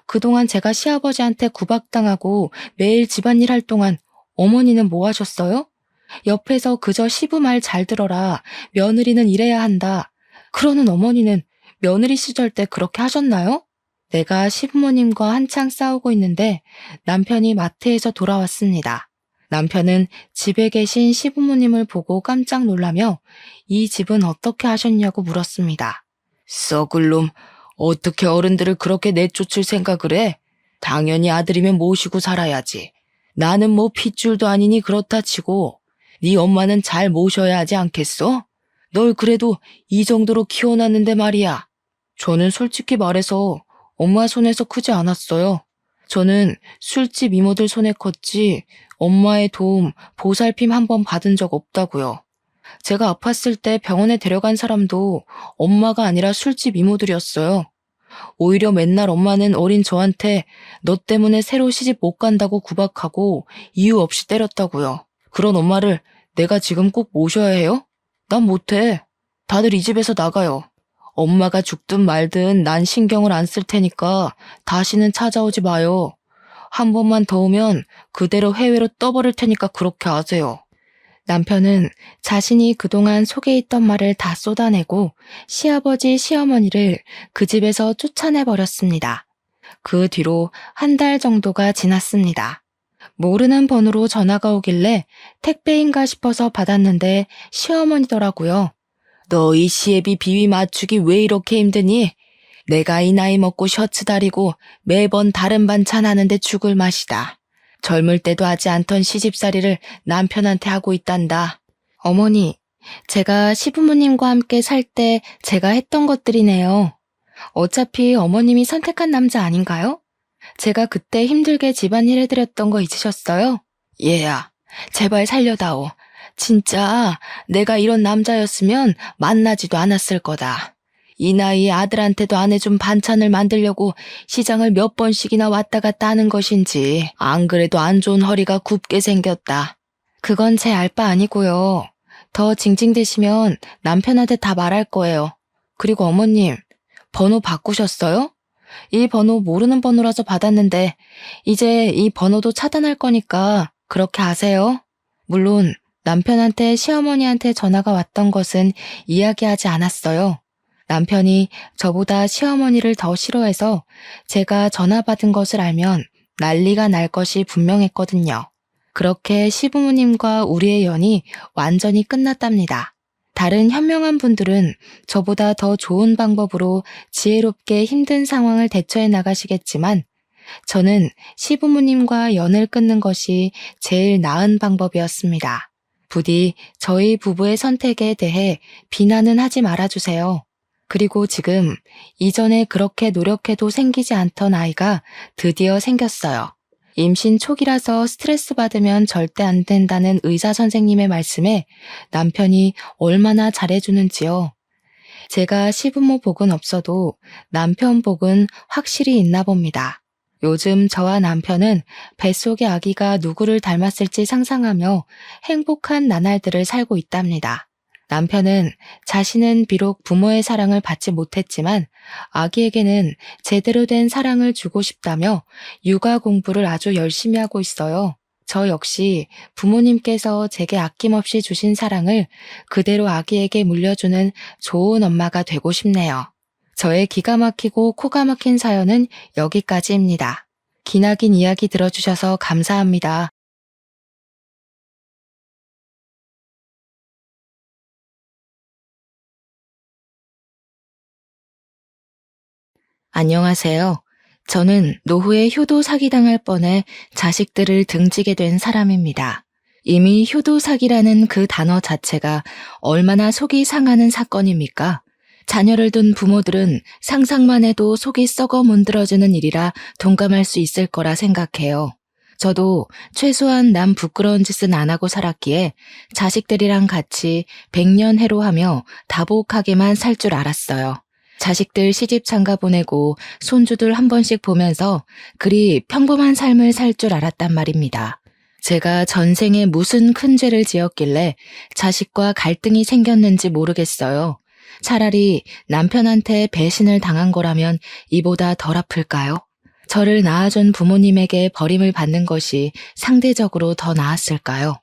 그동안 제가 시아버지한테 구박당하고 매일 집안일 할 동안 어머니는 뭐 하셨어요? 옆에서 그저 시부 말 잘 들어라. 며느리는 이래야 한다. 그러는 어머니는 며느리 시절 때 그렇게 하셨나요? 내가 시부모님과 한창 싸우고 있는데 남편이 마트에서 돌아왔습니다. 남편은 집에 계신 시부모님을 보고 깜짝 놀라며 이 집은 어떻게 하셨냐고 물었습니다. 썩을 놈, 어떻게 어른들을 그렇게 내쫓을 생각을 해? 당연히 아들이면 모시고 살아야지. 나는 뭐 핏줄도 아니니 그렇다 치고 네 엄마는 잘 모셔야 하지 않겠어? 널 그래도 이 정도로 키워놨는데 말이야. 저는 솔직히 말해서 엄마 손에서 크지 않았어요. 저는 술집 이모들 손에 컸지 엄마의 도움, 보살핌 한 번 받은 적 없다고요. 제가 아팠을 때 병원에 데려간 사람도 엄마가 아니라 술집 이모들이었어요. 오히려 맨날 엄마는 어린 저한테 너 때문에 새로 시집 못 간다고 구박하고 이유 없이 때렸다고요. 그런 엄마를 내가 지금 꼭 모셔야 해요? 난 못해. 다들 이 집에서 나가요. 엄마가 죽든 말든 난 신경을 안 쓸 테니까 다시는 찾아오지 마요. 한 번만 더 오면 그대로 해외로 떠버릴 테니까 그렇게 아세요. 남편은 자신이 그동안 속에 있던 말을 다 쏟아내고 시아버지, 시어머니를 그 집에서 쫓아내버렸습니다. 그 뒤로 한 달 정도가 지났습니다. 모르는 번호로 전화가 오길래 택배인가 싶어서 받았는데 시어머니더라고요. 너 이 시애비 비위 맞추기 왜 이렇게 힘드니? 내가 이 나이 먹고 셔츠 다리고 매번 다른 반찬 하는데 죽을 맛이다. 젊을 때도 하지 않던 시집살이를 남편한테 하고 있단다. 어머니, 제가 시부모님과 함께 살 때 제가 했던 것들이네요. 어차피 어머님이 선택한 남자 아닌가요? 제가 그때 힘들게 집안일 해드렸던 거 잊으셨어요? 얘야, 제발 살려다오. 진짜 내가 이런 남자였으면 만나지도 않았을 거다. 이 나이에 아들한테도 안 해준 반찬을 만들려고 시장을 몇 번씩이나 왔다 갔다 하는 것인지 안 그래도 안 좋은 허리가 굽게 생겼다. 그건 제 알 바 아니고요. 더 징징대시면 남편한테 다 말할 거예요. 그리고 어머님, 번호 바꾸셨어요? 이 번호 모르는 번호라서 받았는데 이제 이 번호도 차단할 거니까 그렇게 아세요? 물론 남편한테 시어머니한테 전화가 왔던 것은 이야기하지 않았어요. 남편이 저보다 시어머니를 더 싫어해서 제가 전화 받은 것을 알면 난리가 날 것이 분명했거든요. 그렇게 시부모님과 우리의 연이 완전히 끝났답니다. 다른 현명한 분들은 저보다 더 좋은 방법으로 지혜롭게 힘든 상황을 대처해 나가시겠지만 저는 시부모님과 연을 끊는 것이 제일 나은 방법이었습니다. 부디 저희 부부의 선택에 대해 비난은 하지 말아주세요. 그리고 지금 이전에 그렇게 노력해도 생기지 않던 아이가 드디어 생겼어요. 임신 초기라서 스트레스 받으면 절대 안 된다는 의사 선생님의 말씀에 남편이 얼마나 잘해주는지요. 제가 시부모 복은 없어도 남편 복은 확실히 있나 봅니다. 요즘 저와 남편은 뱃속의 아기가 누구를 닮았을지 상상하며 행복한 나날들을 살고 있답니다. 남편은 자신은 비록 부모의 사랑을 받지 못했지만 아기에게는 제대로 된 사랑을 주고 싶다며 육아 공부를 아주 열심히 하고 있어요. 저 역시 부모님께서 제게 아낌없이 주신 사랑을 그대로 아기에게 물려주는 좋은 엄마가 되고 싶네요. 저의 기가 막히고 코가 막힌 사연은 여기까지입니다. 기나긴 이야기 들어주셔서 감사합니다. 안녕하세요. 저는 노후에 효도 사기당할 뻔해 자식들을 등지게 된 사람입니다. 이미 효도 사기라는 그 단어 자체가 얼마나 속이 상하는 사건입니까? 자녀를 둔 부모들은 상상만 해도 속이 썩어 문드러지는 일이라 동감할 수 있을 거라 생각해요. 저도 최소한 남 부끄러운 짓은 안 하고 살았기에 자식들이랑 같이 백년해로하며 다복하게만 살 줄 알았어요. 자식들 시집 장가 보내고 손주들 한 번씩 보면서 그리 평범한 삶을 살 줄 알았단 말입니다. 제가 전생에 무슨 큰 죄를 지었길래 자식과 갈등이 생겼는지 모르겠어요. 차라리 남편한테 배신을 당한 거라면 이보다 덜 아플까요? 저를 낳아준 부모님에게 버림을 받는 것이 상대적으로 더 나았을까요?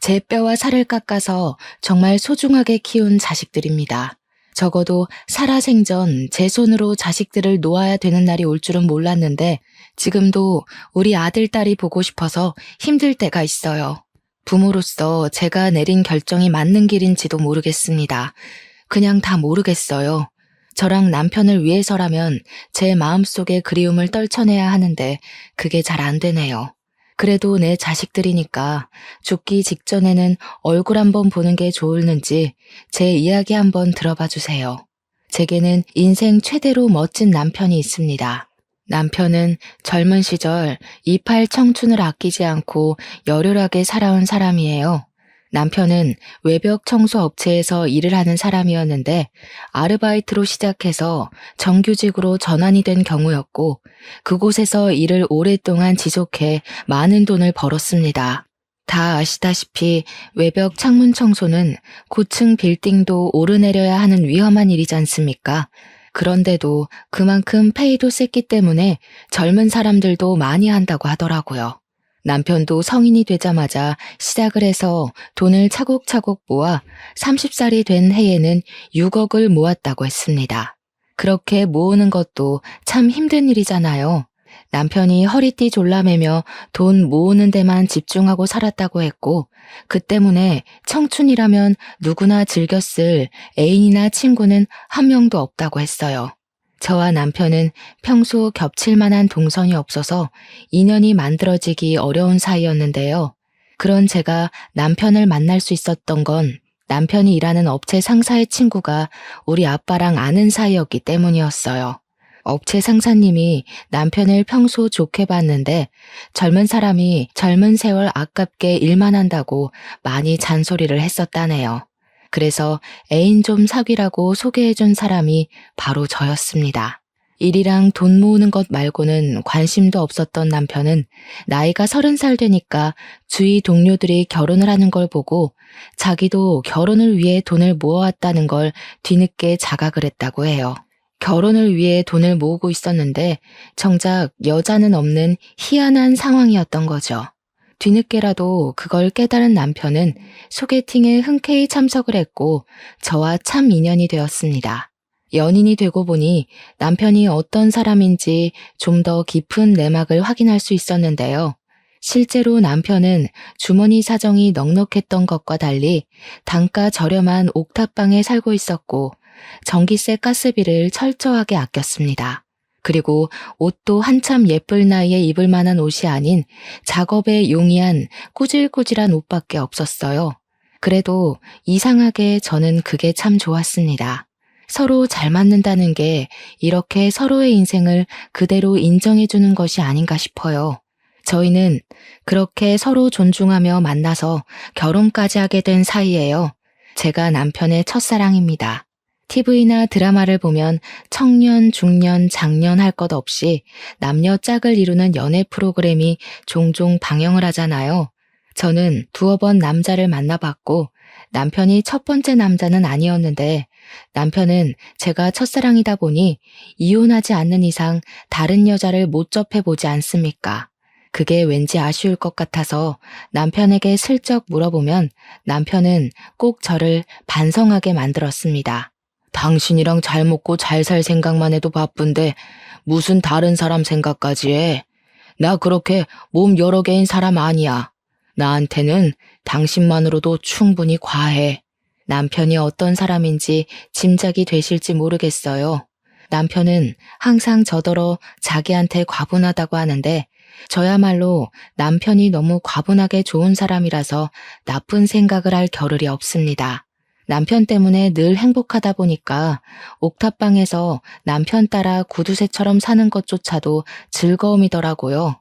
제 뼈와 살을 깎아서 정말 소중하게 키운 자식들입니다. 적어도 살아생전 제 손으로 자식들을 놓아야 되는 날이 올 줄은 몰랐는데 지금도 우리 아들, 딸이 보고 싶어서 힘들 때가 있어요. 부모로서 제가 내린 결정이 맞는 길인지도 모르겠습니다. 그냥 다 모르겠어요. 저랑 남편을 위해서라면 제 마음속의 그리움을 떨쳐내야 하는데 그게 잘 안 되네요. 그래도 내 자식들이니까 죽기 직전에는 얼굴 한번 보는 게 좋을는지 제 이야기 한번 들어봐 주세요. 제게는 인생 최대로 멋진 남편이 있습니다. 남편은 젊은 시절 이팔 청춘을 아끼지 않고 열혈하게 살아온 사람이에요. 남편은 외벽 청소 업체에서 일을 하는 사람이었는데 아르바이트로 시작해서 정규직으로 전환이 된 경우였고 그곳에서 일을 오랫동안 지속해 많은 돈을 벌었습니다. 다 아시다시피 외벽 창문 청소는 고층 빌딩도 오르내려야 하는 위험한 일이지 않습니까? 그런데도 그만큼 페이도 셌기 때문에 젊은 사람들도 많이 한다고 하더라고요. 남편도 성인이 되자마자 시작을 해서 돈을 차곡차곡 모아 30살이 된 해에는 6억을 모았다고 했습니다. 그렇게 모으는 것도 참 힘든 일이잖아요. 남편이 허리띠 졸라매며 돈 모으는 데만 집중하고 살았다고 했고 그 때문에 청춘이라면 누구나 즐겼을 애인이나 친구는 한 명도 없다고 했어요. 저와 남편은 평소 겹칠 만한 동선이 없어서 인연이 만들어지기 어려운 사이였는데요. 그런 제가 남편을 만날 수 있었던 건 남편이 일하는 업체 상사의 친구가 우리 아빠랑 아는 사이였기 때문이었어요. 업체 상사님이 남편을 평소 좋게 봤는데 젊은 사람이 젊은 세월 아깝게 일만 한다고 많이 잔소리를 했었다네요. 그래서 애인 좀 사귀라고 소개해준 사람이 바로 저였습니다. 일이랑 돈 모으는 것 말고는 관심도 없었던 남편은 나이가 30살 되니까 주위 동료들이 결혼을 하는 걸 보고 자기도 결혼을 위해 돈을 모아왔다는 걸 뒤늦게 자각을 했다고 해요. 결혼을 위해 돈을 모으고 있었는데 정작 여자는 없는 희한한 상황이었던 거죠. 뒤늦게라도 그걸 깨달은 남편은 소개팅에 흔쾌히 참석을 했고 저와 참 인연이 되었습니다. 연인이 되고 보니 남편이 어떤 사람인지 좀 더 깊은 내막을 확인할 수 있었는데요. 실제로 남편은 주머니 사정이 넉넉했던 것과 달리 단가 저렴한 옥탑방에 살고 있었고 전기세 가스비를 철저하게 아꼈습니다. 그리고 옷도 한참 예쁠 나이에 입을 만한 옷이 아닌 작업에 용이한 꾸질꾸질한 옷밖에 없었어요. 그래도 이상하게 저는 그게 참 좋았습니다. 서로 잘 맞는다는 게 이렇게 서로의 인생을 그대로 인정해주는 것이 아닌가 싶어요. 저희는 그렇게 서로 존중하며 만나서 결혼까지 하게 된 사이예요. 제가 남편의 첫사랑입니다. TV나 드라마를 보면 청년, 중년, 장년 할 것 없이 남녀 짝을 이루는 연애 프로그램이 종종 방영을 하잖아요. 저는 두어 번 남자를 만나봤고 남편이 첫 번째 남자는 아니었는데 남편은 제가 첫사랑이다 보니 이혼하지 않는 이상 다른 여자를 못 접해보지 않습니까? 그게 왠지 아쉬울 것 같아서 남편에게 슬쩍 물어보면 남편은 꼭 저를 반성하게 만들었습니다. 당신이랑 잘 먹고 잘 살 생각만 해도 바쁜데 무슨 다른 사람 생각까지 해? 나 그렇게 몸 여러 개인 사람 아니야. 나한테는 당신만으로도 충분히 과해. 남편이 어떤 사람인지 짐작이 되실지 모르겠어요. 남편은 항상 저더러 자기한테 과분하다고 하는데 저야말로 남편이 너무 과분하게 좋은 사람이라서 나쁜 생각을 할 겨를이 없습니다. 남편 때문에 늘 행복하다 보니까 옥탑방에서 남편 따라 구두쇠처럼 사는 것조차도 즐거움이더라고요.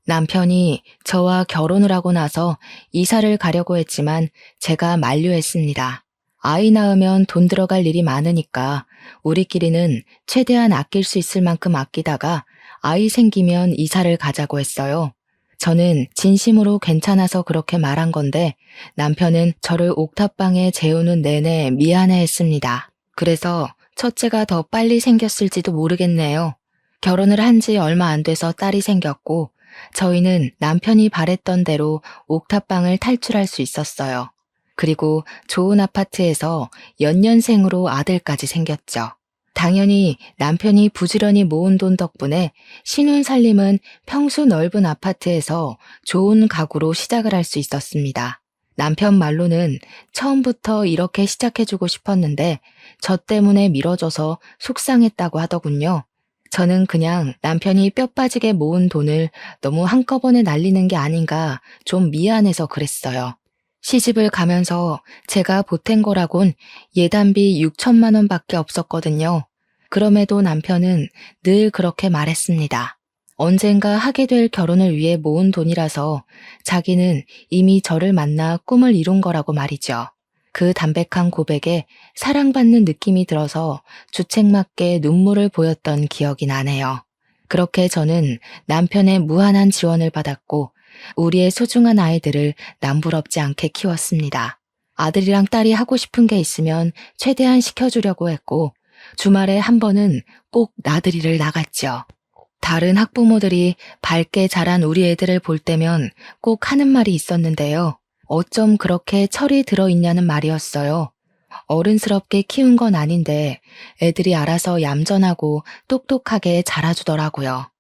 남편이 저와 결혼을 하고 나서 이사를 가려고 했지만 제가 만류했습니다. 아이 낳으면 돈 들어갈 일이 많으니까 우리끼리는 최대한 아낄 수 있을 만큼 아끼다가 아이 생기면 이사를 가자고 했어요. 저는 진심으로 괜찮아서 그렇게 말한 건데 남편은 저를 옥탑방에 재우는 내내 미안해했습니다. 그래서 첫째가 더 빨리 생겼을지도 모르겠네요. 결혼을 한 지 얼마 안 돼서 딸이 생겼고 저희는 남편이 바랬던 대로 옥탑방을 탈출할 수 있었어요. 그리고 좋은 아파트에서 연년생으로 아들까지 생겼죠. 당연히 남편이 부지런히 모은 돈 덕분에 신혼살림은 평수 넓은 아파트에서 좋은 가구로 시작을 할 수 있었습니다. 남편 말로는 처음부터 이렇게 시작해주고 싶었는데 저 때문에 미뤄져서 속상했다고 하더군요. 저는 그냥 남편이 뼈 빠지게 모은 돈을 너무 한꺼번에 날리는 게 아닌가 좀 미안해서 그랬어요. 시집을 가면서 제가 보탠 거라곤 예단비 6천만 원밖에 없었거든요. 그럼에도 남편은 늘 그렇게 말했습니다. 언젠가 하게 될 결혼을 위해 모은 돈이라서 자기는 이미 저를 만나 꿈을 이룬 거라고 말이죠. 그 담백한 고백에 사랑받는 느낌이 들어서 주책맞게 눈물을 보였던 기억이 나네요. 그렇게 저는 남편의 무한한 지원을 받았고 우리의 소중한 아이들을 남부럽지 않게 키웠습니다. 아들이랑 딸이 하고 싶은 게 있으면 최대한 시켜주려고 했고 주말에 한 번은 꼭 나들이를 나갔죠. 다른 학부모들이 밝게 자란 우리 애들을 볼 때면 꼭 하는 말이 있었는데요. 어쩜 그렇게 철이 들어있냐는 말이었어요. 어른스럽게 키운 건 아닌데 애들이 알아서 얌전하고 똑똑하게 자라주더라고요.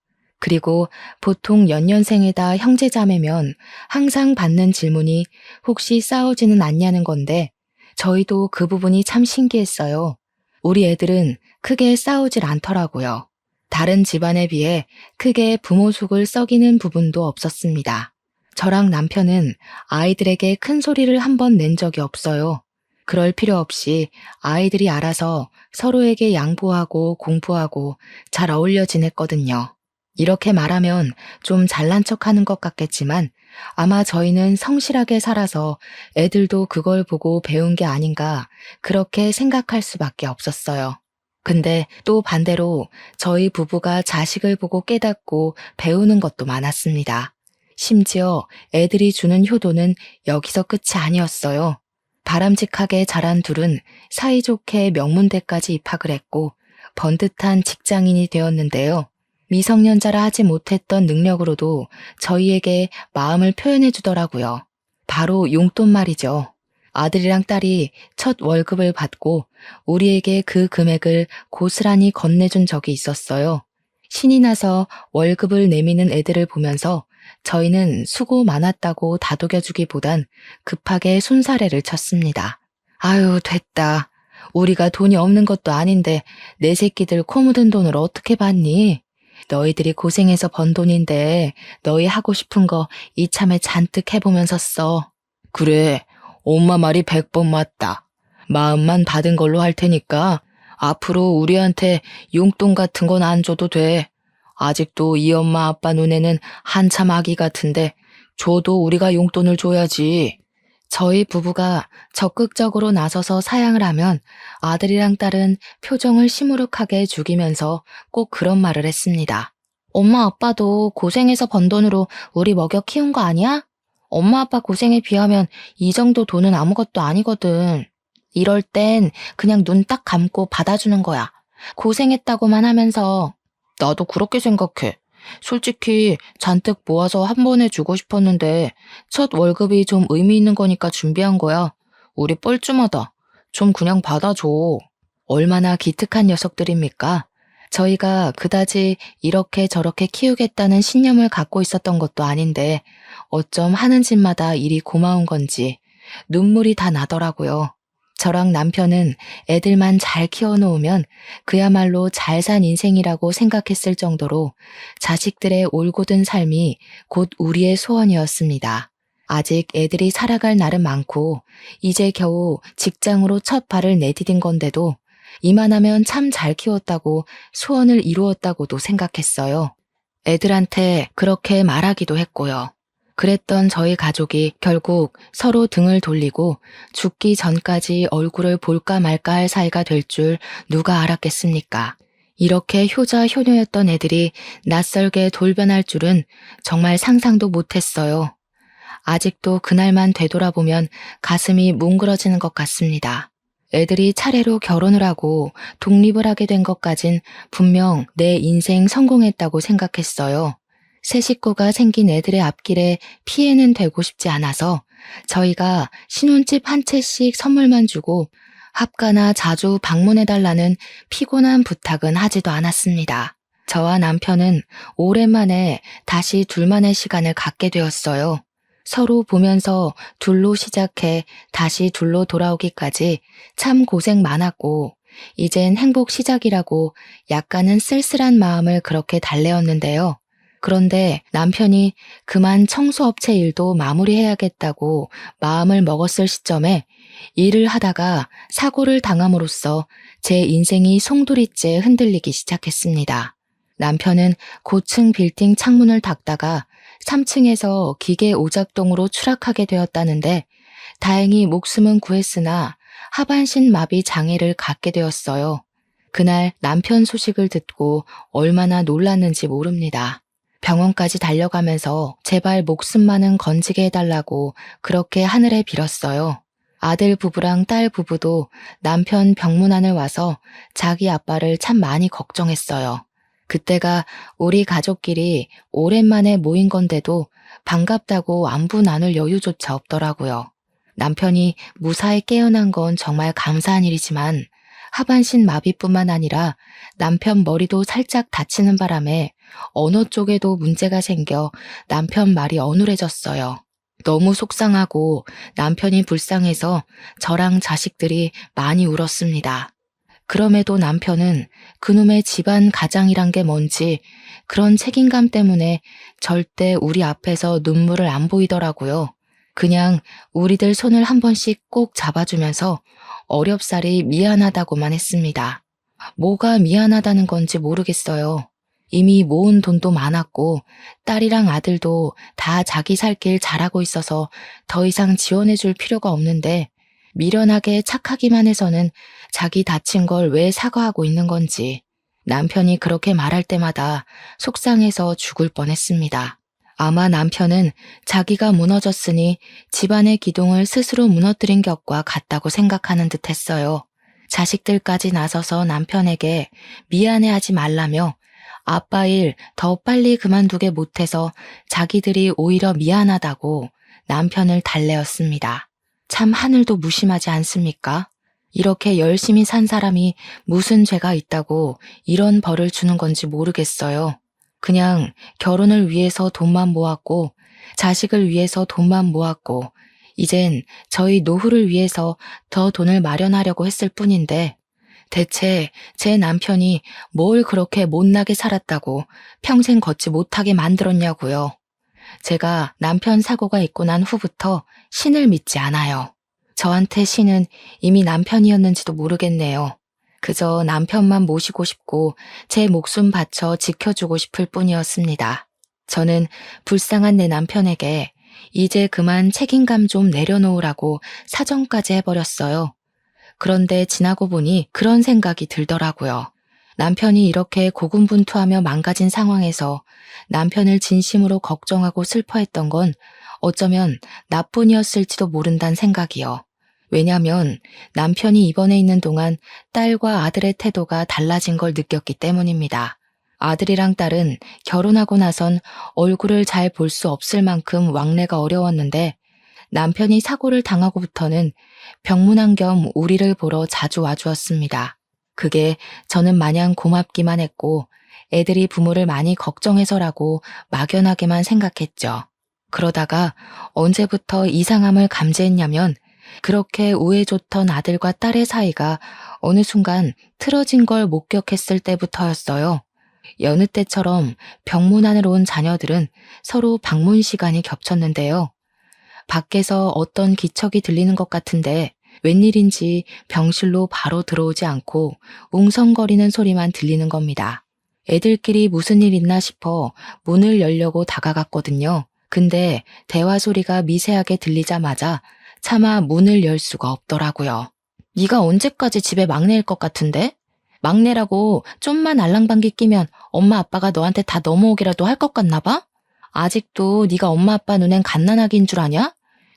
그리고 보통 연년생에다 형제자매면 항상 받는 질문이 혹시 싸우지는 않냐는 건데 저희도 그 부분이 참 신기했어요. 우리 애들은 크게 싸우질 않더라고요. 다른 집안에 비해 크게 부모 속을 썩이는 부분도 없었습니다. 저랑 남편은 아이들에게 큰 소리를 한 번 낸 적이 없어요. 그럴 필요 없이 아이들이 알아서 서로에게 양보하고 공부하고 잘 어울려 지냈거든요. 이렇게 말하면 좀 잘난 척하는 것 같겠지만 아마 저희는 성실하게 살아서 애들도 그걸 보고 배운 게 아닌가 그렇게 생각할 수밖에 없었어요. 근데 또 반대로 저희 부부가 자식을 보고 깨닫고 배우는 것도 많았습니다. 심지어 애들이 주는 효도는 여기서 끝이 아니었어요. 바람직하게 자란 둘은 사이좋게 명문대까지 입학을 했고 번듯한 직장인이 되었는데요. 미성년자라 하지 못했던 능력으로도 저희에게 마음을 표현해 주더라고요. 바로 용돈 말이죠. 아들이랑 딸이 첫 월급을 받고 우리에게 그 금액을 고스란히 건네준 적이 있었어요. 신이 나서 월급을 내미는 애들을 보면서 저희는 수고 많았다고 다독여주기보단 급하게 손사래를 쳤습니다. 아유, 됐다. 우리가 돈이 없는 것도 아닌데 내 새끼들 코 묻은 돈을 어떻게 받니? 너희들이 고생해서 번 돈인데 너희 하고 싶은 거 이참에 잔뜩 해보면서 써. 그래, 엄마 말이 100번 맞다. 마음만 받은 걸로 할 테니까 앞으로 우리한테 용돈 같은 건 안 줘도 돼. 아직도 이 엄마 아빠 눈에는 한참 아기 같은데 줘도 우리가 용돈을 줘야지. 저희 부부가 적극적으로 나서서 사양을 하면 아들이랑 딸은 표정을 시무룩하게 죽이면서 꼭 그런 말을 했습니다. 엄마 아빠도 고생해서 번 돈으로 우리 먹여 키운 거 아니야? 엄마 아빠 고생에 비하면 이 정도 돈은 아무것도 아니거든. 이럴 땐 그냥 눈 딱 감고 받아주는 거야. 고생했다고만 하면서. 나도 그렇게 생각해. 솔직히 잔뜩 모아서 한 번에 주고 싶었는데 첫 월급이 좀 의미 있는 거니까 준비한 거야. 우리 뻘쭘하다. 좀 그냥 받아줘. 얼마나 기특한 녀석들입니까? 저희가 그다지 이렇게 저렇게 키우겠다는 신념을 갖고 있었던 것도 아닌데 어쩜 하는 짓마다 일이 고마운 건지 눈물이 다 나더라고요. 저랑 남편은 애들만 잘 키워놓으면 그야말로 잘 산 인생이라고 생각했을 정도로 자식들의 올곧은 삶이 곧 우리의 소원이었습니다. 아직 애들이 살아갈 날은 많고 이제 겨우 직장으로 첫 발을 내디딘 건데도 이만하면 참 잘 키웠다고 소원을 이루었다고도 생각했어요. 애들한테 그렇게 말하기도 했고요. 그랬던 저희 가족이 결국 서로 등을 돌리고 죽기 전까지 얼굴을 볼까 말까 할 사이가 될 줄 누가 알았겠습니까? 이렇게 효자 효녀였던 애들이 낯설게 돌변할 줄은 정말 상상도 못했어요. 아직도 그날만 되돌아보면 가슴이 뭉그러지는 것 같습니다. 애들이 차례로 결혼을 하고 독립을 하게 된 것까진 분명 내 인생 성공했다고 생각했어요. 새 식구가 생긴 애들의 앞길에 피해는 되고 싶지 않아서 저희가 신혼집 한 채씩 선물만 주고 합가나 자주 방문해달라는 피곤한 부탁은 하지도 않았습니다. 저와 남편은 오랜만에 다시 둘만의 시간을 갖게 되었어요. 서로 보면서 둘로 시작해 다시 둘로 돌아오기까지 참 고생 많았고 이젠 행복 시작이라고 약간은 쓸쓸한 마음을 그렇게 달래었는데요. 그런데 남편이 그만 청소업체 일도 마무리해야겠다고 마음을 먹었을 시점에 일을 하다가 사고를 당함으로써 제 인생이 송두리째 흔들리기 시작했습니다. 남편은 고층 빌딩 창문을 닫다가 3층에서 기계 오작동으로 추락하게 되었다는데 다행히 목숨은 구했으나 하반신 마비 장애를 갖게 되었어요. 그날 남편 소식을 듣고 얼마나 놀랐는지 모릅니다. 병원까지 달려가면서 제발 목숨만은 건지게 해달라고 그렇게 하늘에 빌었어요. 아들 부부랑 딸 부부도 남편 병문안을 와서 자기 아빠를 참 많이 걱정했어요. 그때가 우리 가족끼리 오랜만에 모인 건데도 반갑다고 안부 나눌 여유조차 없더라고요. 남편이 무사히 깨어난 건 정말 감사한 일이지만 하반신 마비뿐만 아니라 남편 머리도 살짝 다치는 바람에 언어 쪽에도 문제가 생겨 남편 말이 어눌해졌어요. 너무 속상하고 남편이 불쌍해서 저랑 자식들이 많이 울었습니다. 그럼에도 남편은 그놈의 집안 가장이란 게 뭔지 그런 책임감 때문에 절대 우리 앞에서 눈물을 안 보이더라고요. 그냥 우리들 손을 한 번씩 꼭 잡아주면서 어렵사리 미안하다고만 했습니다. 뭐가 미안하다는 건지 모르겠어요. 이미 모은 돈도 많았고 딸이랑 아들도 다 자기 살 길 잘하고 있어서 더 이상 지원해줄 필요가 없는데 미련하게 착하기만 해서는 자기 다친 걸 왜 사과하고 있는 건지 남편이 그렇게 말할 때마다 속상해서 죽을 뻔했습니다. 아마 남편은 자기가 무너졌으니 집안의 기둥을 스스로 무너뜨린 격과 같다고 생각하는 듯 했어요. 자식들까지 나서서 남편에게 미안해하지 말라며 아빠 일 더 빨리 그만두게 못해서 자기들이 오히려 미안하다고 남편을 달래었습니다. 참 하늘도 무심하지 않습니까? 이렇게 열심히 산 사람이 무슨 죄가 있다고 이런 벌을 주는 건지 모르겠어요. 그냥 결혼을 위해서 돈만 모았고 자식을 위해서 돈만 모았고 이젠 저희 노후를 위해서 더 돈을 마련하려고 했을 뿐인데 대체 제 남편이 뭘 그렇게 못나게 살았다고 평생 걷지 못하게 만들었냐고요. 제가 남편 사고가 있고 난 후부터 신을 믿지 않아요. 저한테 신은 이미 남편이었는지도 모르겠네요. 그저 남편만 모시고 싶고 제 목숨 바쳐 지켜주고 싶을 뿐이었습니다. 저는 불쌍한 내 남편에게 이제 그만 책임감 좀 내려놓으라고 사정까지 해버렸어요. 그런데 지나고 보니 그런 생각이 들더라고요. 남편이 이렇게 고군분투하며 망가진 상황에서 남편을 진심으로 걱정하고 슬퍼했던 건 어쩌면 나뿐이었을지도 모른다는 생각이요. 왜냐면 남편이 입원해 있는 동안 딸과 아들의 태도가 달라진 걸 느꼈기 때문입니다. 아들이랑 딸은 결혼하고 나선 얼굴을 잘 볼 수 없을 만큼 왕래가 어려웠는데 남편이 사고를 당하고부터는 병문안 겸 우리를 보러 자주 와주었습니다. 그게 저는 마냥 고맙기만 했고 애들이 부모를 많이 걱정해서라고 막연하게만 생각했죠. 그러다가 언제부터 이상함을 감지했냐면 그렇게 우애 좋던 아들과 딸의 사이가 어느 순간 틀어진 걸 목격했을 때부터였어요. 여느 때처럼 병문안으로 온 자녀들은 서로 방문 시간이 겹쳤는데요. 밖에서 어떤 기척이 들리는 것 같은데 웬일인지 병실로 바로 들어오지 않고 웅성거리는 소리만 들리는 겁니다. 애들끼리 무슨 일 있나 싶어 문을 열려고 다가갔거든요. 근데 대화 소리가 미세하게 들리자마자 차마 문을 열 수가 없더라고요. 네가 언제까지 집에 막내일 것 같은데? 막내라고 좀만 알랑방귀 끼면 엄마 아빠가 너한테 다 넘어오기라도 할 것 같나 봐? 아직도 네가 엄마 아빠 눈엔 갓난아기인 줄 아냐?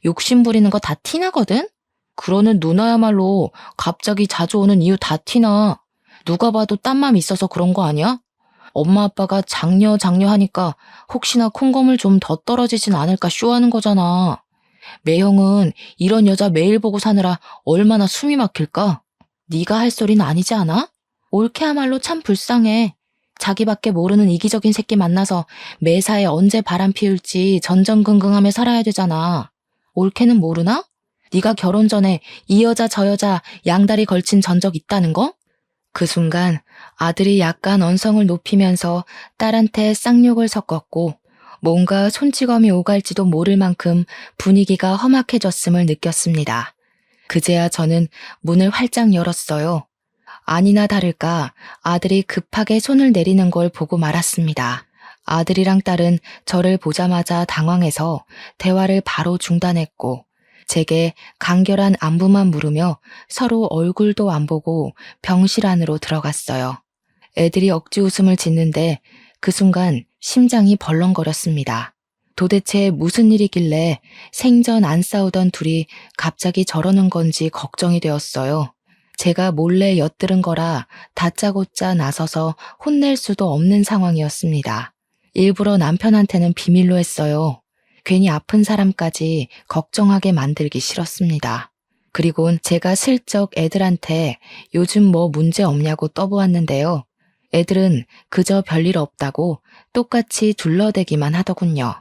욕심 부리는 거 다 티나거든? 그러는 누나야말로 갑자기 자주 오는 이유 다 티나. 누가 봐도 딴 맘 있어서 그런 거 아니야? 엄마 아빠가 장녀 하니까 혹시나 콩고물 좀 더 떨어지진 않을까 쇼하는 거잖아. 매형은 이런 여자 매일 보고 사느라 얼마나 숨이 막힐까? 네가 할 소리는 아니지 않아? 올케야말로 참 불쌍해. 자기밖에 모르는 이기적인 새끼 만나서 매사에 언제 바람 피울지 전전긍긍하며 살아야 되잖아. 올케는 모르나? 네가 결혼 전에 이 여자 저 여자 양다리 걸친 전적 있다는 거? 그 순간 아들이 약간 언성을 높이면서 딸한테 쌍욕을 섞었고 뭔가 손찌검이 오갈지도 모를 만큼 분위기가 험악해졌음을 느꼈습니다. 그제야 저는 문을 활짝 열었어요. 아니나 다를까 아들이 급하게 손을 내리는 걸 보고 말았습니다. 아들이랑 딸은 저를 보자마자 당황해서 대화를 바로 중단했고 제게 간결한 안부만 물으며 서로 얼굴도 안 보고 병실 안으로 들어갔어요. 애들이 억지 웃음을 짓는데 그 순간 심장이 벌렁거렸습니다. 도대체 무슨 일이길래 생전 안 싸우던 둘이 갑자기 저러는 건지 걱정이 되었어요. 제가 몰래 엿들은 거라 다짜고짜 나서서 혼낼 수도 없는 상황이었습니다. 일부러 남편한테는 비밀로 했어요. 괜히 아픈 사람까지 걱정하게 만들기 싫었습니다. 그리곤 제가 슬쩍 애들한테 요즘 뭐 문제 없냐고 떠보았는데요. 애들은 그저 별일 없다고 똑같이 둘러대기만 하더군요.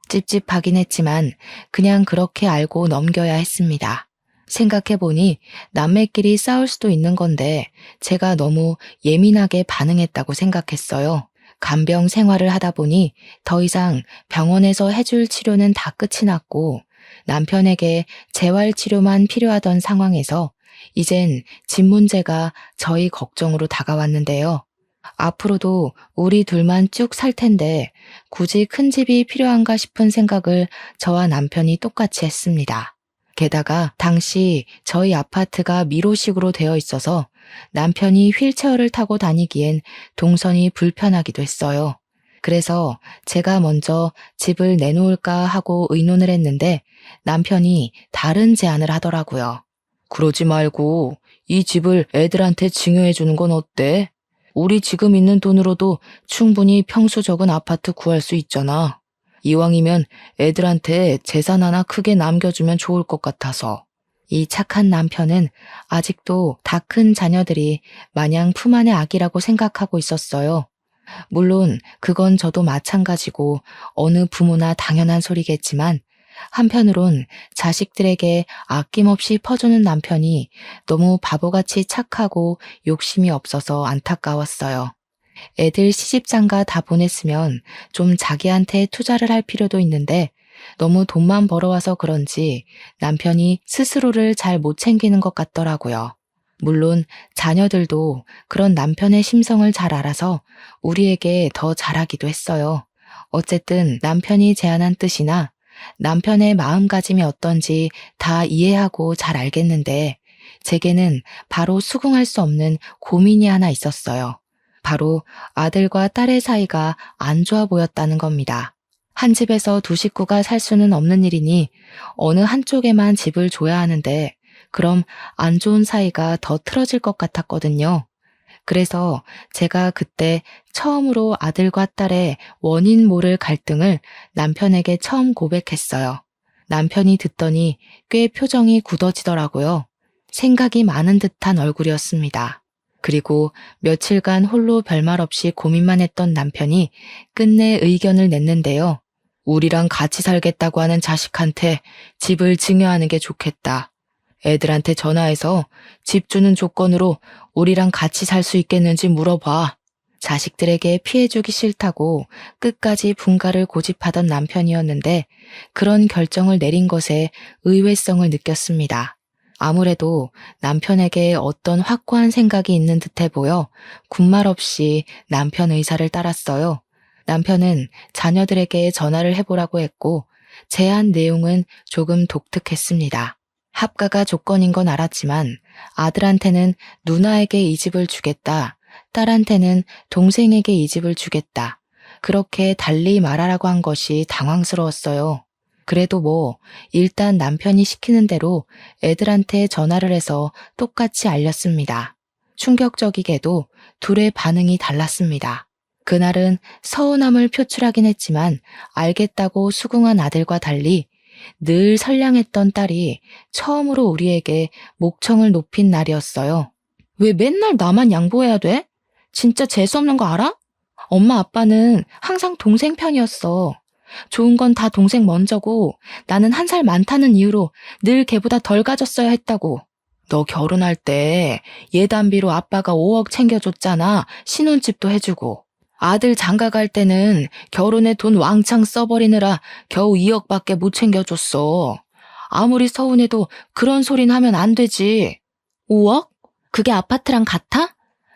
찝찝하긴 했지만 그냥 그렇게 알고 넘겨야 했습니다. 생각해보니 남매끼리 싸울 수도 있는 건데 제가 너무 예민하게 반응했다고 생각했어요. 간병 생활을 하다 보니 더 이상 병원에서 해줄 치료는 다 끝이 났고 남편에게 재활 치료만 필요하던 상황에서 이젠 집 문제가 저희 걱정으로 다가왔는데요. 앞으로도 우리 둘만 쭉 살 텐데 굳이 큰 집이 필요한가 싶은 생각을 저와 남편이 똑같이 했습니다. 게다가 당시 저희 아파트가 미로식으로 되어 있어서 남편이 휠체어를 타고 다니기엔 동선이 불편하기도 했어요. 그래서 제가 먼저 집을 내놓을까 하고 의논을 했는데 남편이 다른 제안을 하더라고요. 그러지 말고 이 집을 애들한테 증여해 주는 건 어때? 우리 지금 있는 돈으로도 충분히 평수 적은 아파트 구할 수 있잖아. 이왕이면 애들한테 재산 하나 크게 남겨주면 좋을 것 같아서. 이 착한 남편은 아직도 다 큰 자녀들이 마냥 품 안의 아기라고 생각하고 있었어요. 물론 그건 저도 마찬가지고 어느 부모나 당연한 소리겠지만 한편으론 자식들에게 아낌없이 퍼주는 남편이 너무 바보같이 착하고 욕심이 없어서 안타까웠어요. 애들 시집장가 다 보냈으면 좀 자기한테 투자를 할 필요도 있는데 너무 돈만 벌어와서 그런지 남편이 스스로를 잘 못 챙기는 것 같더라고요. 물론 자녀들도 그런 남편의 심성을 잘 알아서 우리에게 더 잘하기도 했어요. 어쨌든 남편이 제안한 뜻이나 남편의 마음가짐이 어떤지 다 이해하고 잘 알겠는데 제게는 바로 수긍할 수 없는 고민이 하나 있었어요. 바로 아들과 딸의 사이가 안 좋아 보였다는 겁니다. 한 집에서 두 식구가 살 수는 없는 일이니 어느 한쪽에만 집을 줘야 하는데 그럼 안 좋은 사이가 더 틀어질 것 같았거든요. 그래서 제가 그때 처음으로 아들과 딸의 원인 모를 갈등을 남편에게 처음 고백했어요. 남편이 듣더니 꽤 표정이 굳어지더라고요. 생각이 많은 듯한 얼굴이었습니다. 그리고 며칠간 홀로 별말 없이 고민만 했던 남편이 끝내 의견을 냈는데요. 우리랑 같이 살겠다고 하는 자식한테 집을 증여하는 게 좋겠다. 애들한테 전화해서 집 주는 조건으로 우리랑 같이 살 수 있겠는지 물어봐. 자식들에게 피해주기 싫다고 끝까지 분가를 고집하던 남편이었는데 그런 결정을 내린 것에 의외성을 느꼈습니다. 아무래도 남편에게 어떤 확고한 생각이 있는 듯해 보여 군말 없이 남편 의사를 따랐어요. 남편은 자녀들에게 전화를 해보라고 했고 제안 내용은 조금 독특했습니다. 합가가 조건인 건 알았지만 아들한테는 누나에게 이 집을 주겠다. 딸한테는 동생에게 이 집을 주겠다. 그렇게 달리 말하라고 한 것이 당황스러웠어요. 그래도 일단 남편이 시키는 대로 애들한테 전화를 해서 똑같이 알렸습니다. 충격적이게도 둘의 반응이 달랐습니다. 그날은 서운함을 표출하긴 했지만 알겠다고 수긍한 아들과 달리 늘 선량했던 딸이 처음으로 우리에게 목청을 높인 날이었어요. 왜 맨날 나만 양보해야 돼? 진짜 재수없는 거 알아? 엄마 아빠는 항상 동생 편이었어. 좋은 건 다 동생 먼저고 나는 한 살 많다는 이유로 늘 걔보다 덜 가졌어야 했다고. 너 결혼할 때 예단비로 아빠가 5억 챙겨줬잖아. 신혼집도 해주고. 아들 장가 갈 때는 결혼에 돈 왕창 써버리느라 겨우 2억밖에 못 챙겨줬어. 아무리 서운해도 그런 소린 하면 안 되지. 5억? 그게 아파트랑 같아?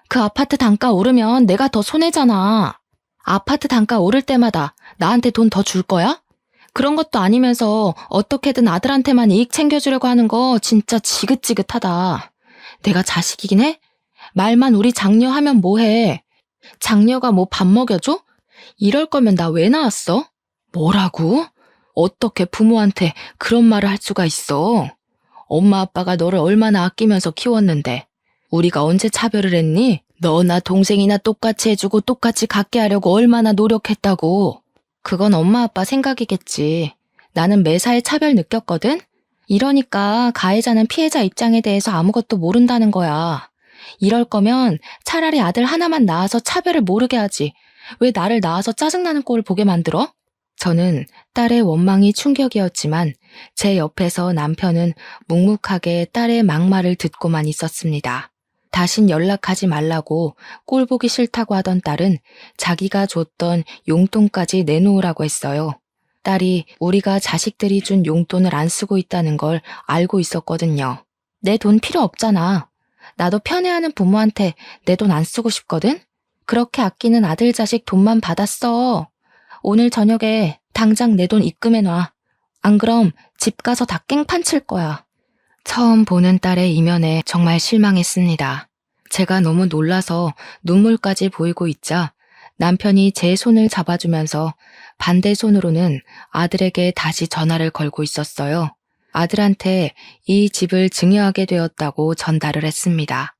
그 아파트 단가 오르면 내가 더 손해잖아. 아파트 단가 오를 때마다 나한테 돈 더 줄 거야? 그런 것도 아니면서 어떻게든 아들한테만 이익 챙겨주려고 하는 거 진짜 지긋지긋하다. 내가 자식이긴 해? 말만 우리 장녀 하면 뭐해? 장녀가 뭐 밥 먹여줘? 이럴 거면 나 왜 나왔어? 뭐라고? 어떻게 부모한테 그런 말을 할 수가 있어? 엄마 아빠가 너를 얼마나 아끼면서 키웠는데 우리가 언제 차별을 했니? 너나 동생이나 똑같이 해주고 똑같이 갖게 하려고 얼마나 노력했다고. 그건 엄마 아빠 생각이겠지. 나는 매사에 차별 느꼈거든? 이러니까 가해자는 피해자 입장에 대해서 아무것도 모른다는 거야. 이럴 거면 차라리 아들 하나만 낳아서 차별을 모르게 하지. 왜 나를 낳아서 짜증나는 꼴을 보게 만들어? 저는 딸의 원망이 충격이었지만 제 옆에서 남편은 묵묵하게 딸의 막말을 듣고만 있었습니다. 다신 연락하지 말라고 꼴 보기 싫다고 하던 딸은 자기가 줬던 용돈까지 내놓으라고 했어요. 딸이 우리가 자식들이 준 용돈을 안 쓰고 있다는 걸 알고 있었거든요. 내 돈 필요 없잖아. 나도 편애하는 부모한테 내 돈 안 쓰고 싶거든? 그렇게 아끼는 아들 자식 돈만 받았어. 오늘 저녁에 당장 내 돈 입금해놔. 안 그럼 집 가서 다 깽판 칠 거야. 처음 보는 딸의 이면에 정말 실망했습니다. 제가 너무 놀라서 눈물까지 보이고 있자 남편이 제 손을 잡아주면서 반대 손으로는 아들에게 다시 전화를 걸고 있었어요. 아들한테 이 집을 증여하게 되었다고 전달을 했습니다.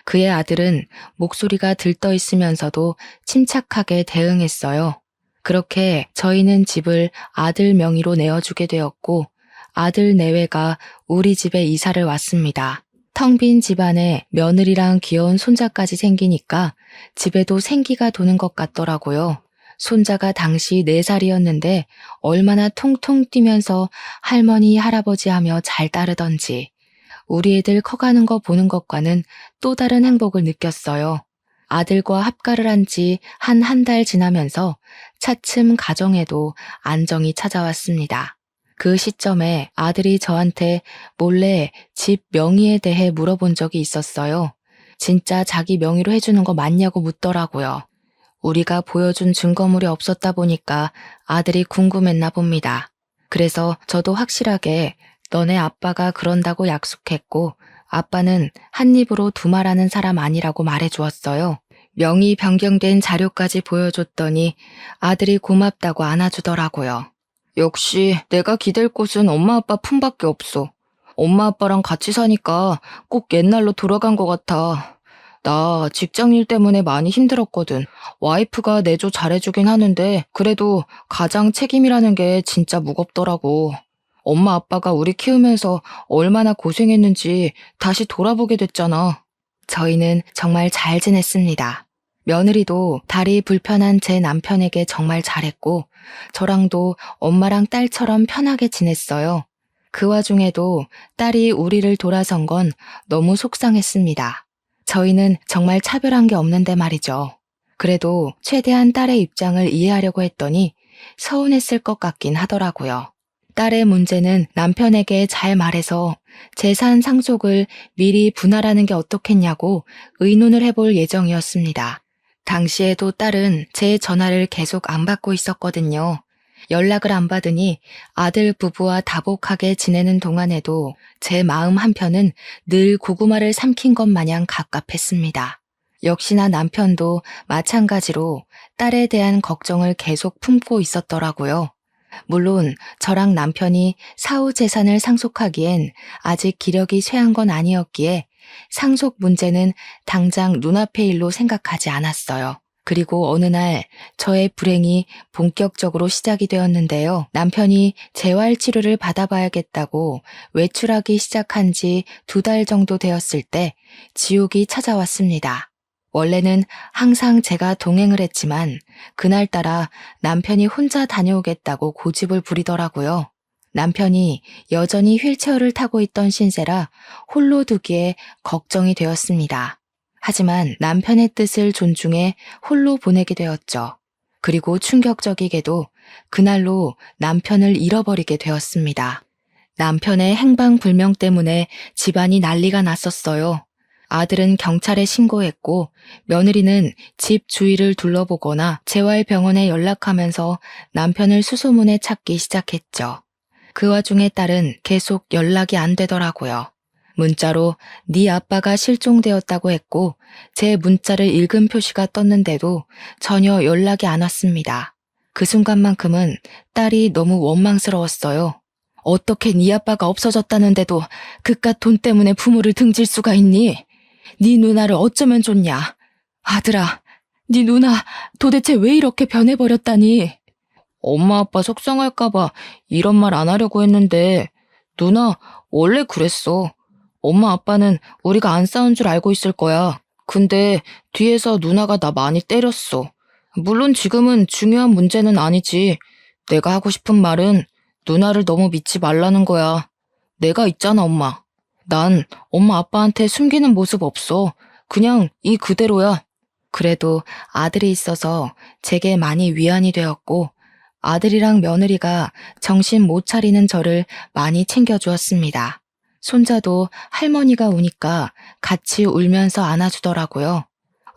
그의 아들은 목소리가 들떠 있으면서도 침착하게 대응했어요. 그렇게 저희는 집을 아들 명의로 내어주게 되었고 아들 내외가 우리 집에 이사를 왔습니다. 텅 빈 집안에 며느리랑 귀여운 손자까지 생기니까 집에도 생기가 도는 것 같더라고요. 손자가 당시 4살이었는데 얼마나 통통 뛰면서 할머니, 할아버지 하며 잘 따르던지 우리 애들 커가는 거 보는 것과는 또 다른 행복을 느꼈어요. 아들과 합가를 한 지 한 달 지나면서 차츰 가정에도 안정이 찾아왔습니다. 그 시점에 아들이 저한테 몰래 집 명의에 대해 물어본 적이 있었어요. 진짜 자기 명의로 해주는 거 맞냐고 묻더라고요. 우리가 보여준 증거물이 없었다 보니까 아들이 궁금했나 봅니다. 그래서 저도 확실하게 너네 아빠가 그런다고 약속했고 아빠는 한 입으로 두말하는 사람 아니라고 말해주었어요. 명의 변경된 자료까지 보여줬더니 아들이 고맙다고 안아주더라고요. 역시 내가 기댈 곳은 엄마 아빠 품밖에 없어. 엄마 아빠랑 같이 사니까 꼭 옛날로 돌아간 것 같아. 나 직장일 때문에 많이 힘들었거든. 와이프가 내조 잘해주긴 하는데 그래도 가장 책임이라는 게 진짜 무겁더라고. 엄마 아빠가 우리 키우면서 얼마나 고생했는지 다시 돌아보게 됐잖아. 저희는 정말 잘 지냈습니다. 며느리도 다리 불편한 제 남편에게 정말 잘했고 저랑도 엄마랑 딸처럼 편하게 지냈어요. 그 와중에도 딸이 우리를 돌아선 건 너무 속상했습니다. 저희는 정말 차별한 게 없는데 말이죠. 그래도 최대한 딸의 입장을 이해하려고 했더니 서운했을 것 같긴 하더라고요. 딸의 문제는 남편에게 잘 말해서 재산 상속을 미리 분할하는 게 어떻겠냐고 의논을 해볼 예정이었습니다. 당시에도 딸은 제 전화를 계속 안 받고 있었거든요. 연락을 안 받으니 아들 부부와 다복하게 지내는 동안에도 제 마음 한편은 늘 고구마를 삼킨 것 마냥 갑갑했습니다. 역시나 남편도 마찬가지로 딸에 대한 걱정을 계속 품고 있었더라고요. 물론 저랑 남편이 사후 재산을 상속하기엔 아직 기력이 쇠한 건 아니었기에 상속 문제는 당장 눈앞의 일로 생각하지 않았어요. 그리고 어느 날 저의 불행이 본격적으로 시작이 되었는데요. 남편이 재활 치료를 받아봐야겠다고 외출하기 시작한 지 2달 정도 되었을 때 지옥이 찾아왔습니다. 원래는 항상 제가 동행을 했지만 그날따라 남편이 혼자 다녀오겠다고 고집을 부리더라고요. 남편이 여전히 휠체어를 타고 있던 신세라 홀로 두기에 걱정이 되었습니다. 하지만 남편의 뜻을 존중해 홀로 보내게 되었죠. 그리고 충격적이게도 그날로 남편을 잃어버리게 되었습니다. 남편의 행방불명 때문에 집안이 난리가 났었어요. 아들은 경찰에 신고했고 며느리는 집 주위를 둘러보거나 재활병원에 연락하면서 남편을 수소문해 찾기 시작했죠. 그 와중에 딸은 계속 연락이 안 되더라고요. 문자로 네 아빠가 실종되었다고 했고 제 문자를 읽은 표시가 떴는데도 전혀 연락이 안 왔습니다. 그 순간만큼은 딸이 너무 원망스러웠어요. 어떻게 네 아빠가 없어졌다는데도 그깟 돈 때문에 부모를 등질 수가 있니? 네 누나를 어쩌면 좋냐? 아들아, 네 누나 도대체 왜 이렇게 변해버렸다니? 엄마 아빠 속상할까봐 이런 말 안 하려고 했는데 누나 원래 그랬어. 엄마 아빠는 우리가 안 싸운 줄 알고 있을 거야. 근데 뒤에서 누나가 나 많이 때렸어. 물론 지금은 중요한 문제는 아니지. 내가 하고 싶은 말은 누나를 너무 믿지 말라는 거야. 내가 있잖아, 엄마. 난 엄마 아빠한테 숨기는 모습 없어. 그냥 이 그대로야. 그래도 아들이 있어서 제게 많이 위안이 되었고 아들이랑 며느리가 정신 못 차리는 저를 많이 챙겨주었습니다. 손자도 할머니가 우니까 같이 울면서 안아주더라고요.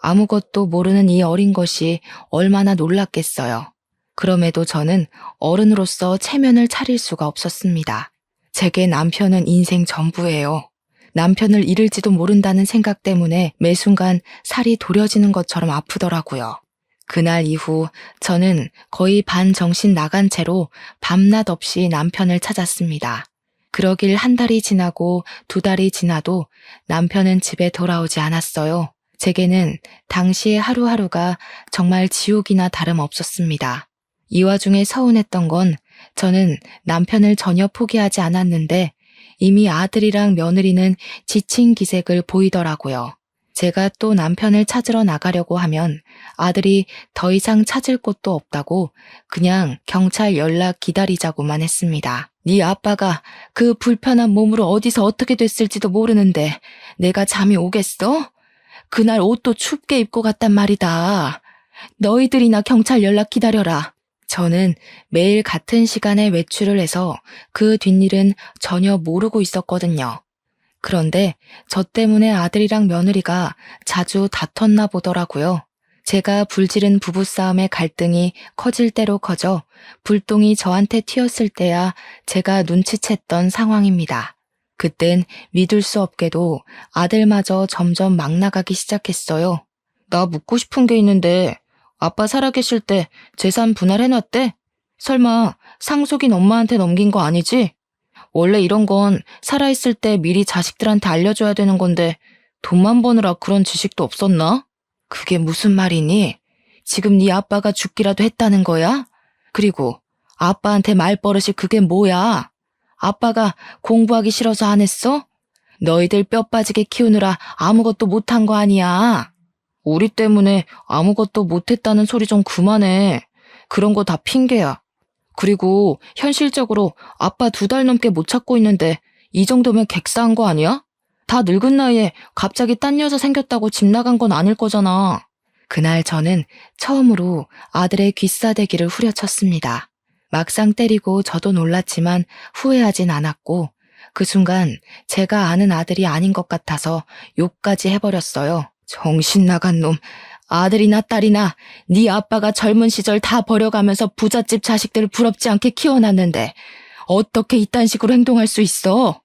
아무것도 모르는 이 어린 것이 얼마나 놀랐겠어요. 그럼에도 저는 어른으로서 체면을 차릴 수가 없었습니다. 제게 남편은 인생 전부예요. 남편을 잃을지도 모른다는 생각 때문에 매 순간 살이 도려지는 것처럼 아프더라고요. 그날 이후 저는 거의 반정신 나간 채로 밤낮 없이 남편을 찾았습니다. 그러길 1달이 지나고 2달이 지나도 남편은 집에 돌아오지 않았어요. 제게는 당시의 하루하루가 정말 지옥이나 다름없었습니다. 이 와중에 서운했던 건 저는 남편을 전혀 포기하지 않았는데 이미 아들이랑 며느리는 지친 기색을 보이더라고요. 제가 또 남편을 찾으러 나가려고 하면 아들이 더 이상 찾을 곳도 없다고 그냥 경찰 연락 기다리자고만 했습니다. 네 아빠가 그 불편한 몸으로 어디서 어떻게 됐을지도 모르는데 내가 잠이 오겠어? 그날 옷도 춥게 입고 갔단 말이다. 너희들이나 경찰 연락 기다려라. 저는 매일 같은 시간에 외출을 해서 그 뒷일은 전혀 모르고 있었거든요. 그런데 저 때문에 아들이랑 며느리가 자주 다퉜나 보더라고요. 제가 불지른 부부싸움의 갈등이 커질 대로 커져 불똥이 저한테 튀었을 때야 제가 눈치챘던 상황입니다. 그땐 믿을 수 없게도 아들마저 점점 막 나가기 시작했어요. 나 묻고 싶은 게 있는데 아빠 살아계실 때 재산 분할해놨대? 설마 상속인 엄마한테 넘긴 거 아니지? 원래 이런 건 살아있을 때 미리 자식들한테 알려줘야 되는 건데 돈만 버느라 그런 지식도 없었나? 그게 무슨 말이니? 지금 네 아빠가 죽기라도 했다는 거야? 그리고 아빠한테 말버릇이 그게 뭐야? 아빠가 공부하기 싫어서 안 했어? 너희들 뼈 빠지게 키우느라 아무것도 못한 거 아니야. 우리 때문에 아무것도 못했다는 소리 좀 그만해. 그런 거 다 핑계야. 그리고 현실적으로 아빠 2달 넘게 못 찾고 있는데 이 정도면 객사한 거 아니야? 다 늙은 나이에 갑자기 딴 여자 생겼다고 집 나간 건 아닐 거잖아. 그날 저는 처음으로 아들의 귀싸대기를 후려쳤습니다. 막상 때리고 저도 놀랐지만 후회하진 않았고 그 순간 제가 아는 아들이 아닌 것 같아서 욕까지 해버렸어요. 정신 나간 놈. 아들이나 딸이나 네 아빠가 젊은 시절 다 버려가면서 부잣집 자식들 부럽지 않게 키워놨는데 어떻게 이딴 식으로 행동할 수 있어?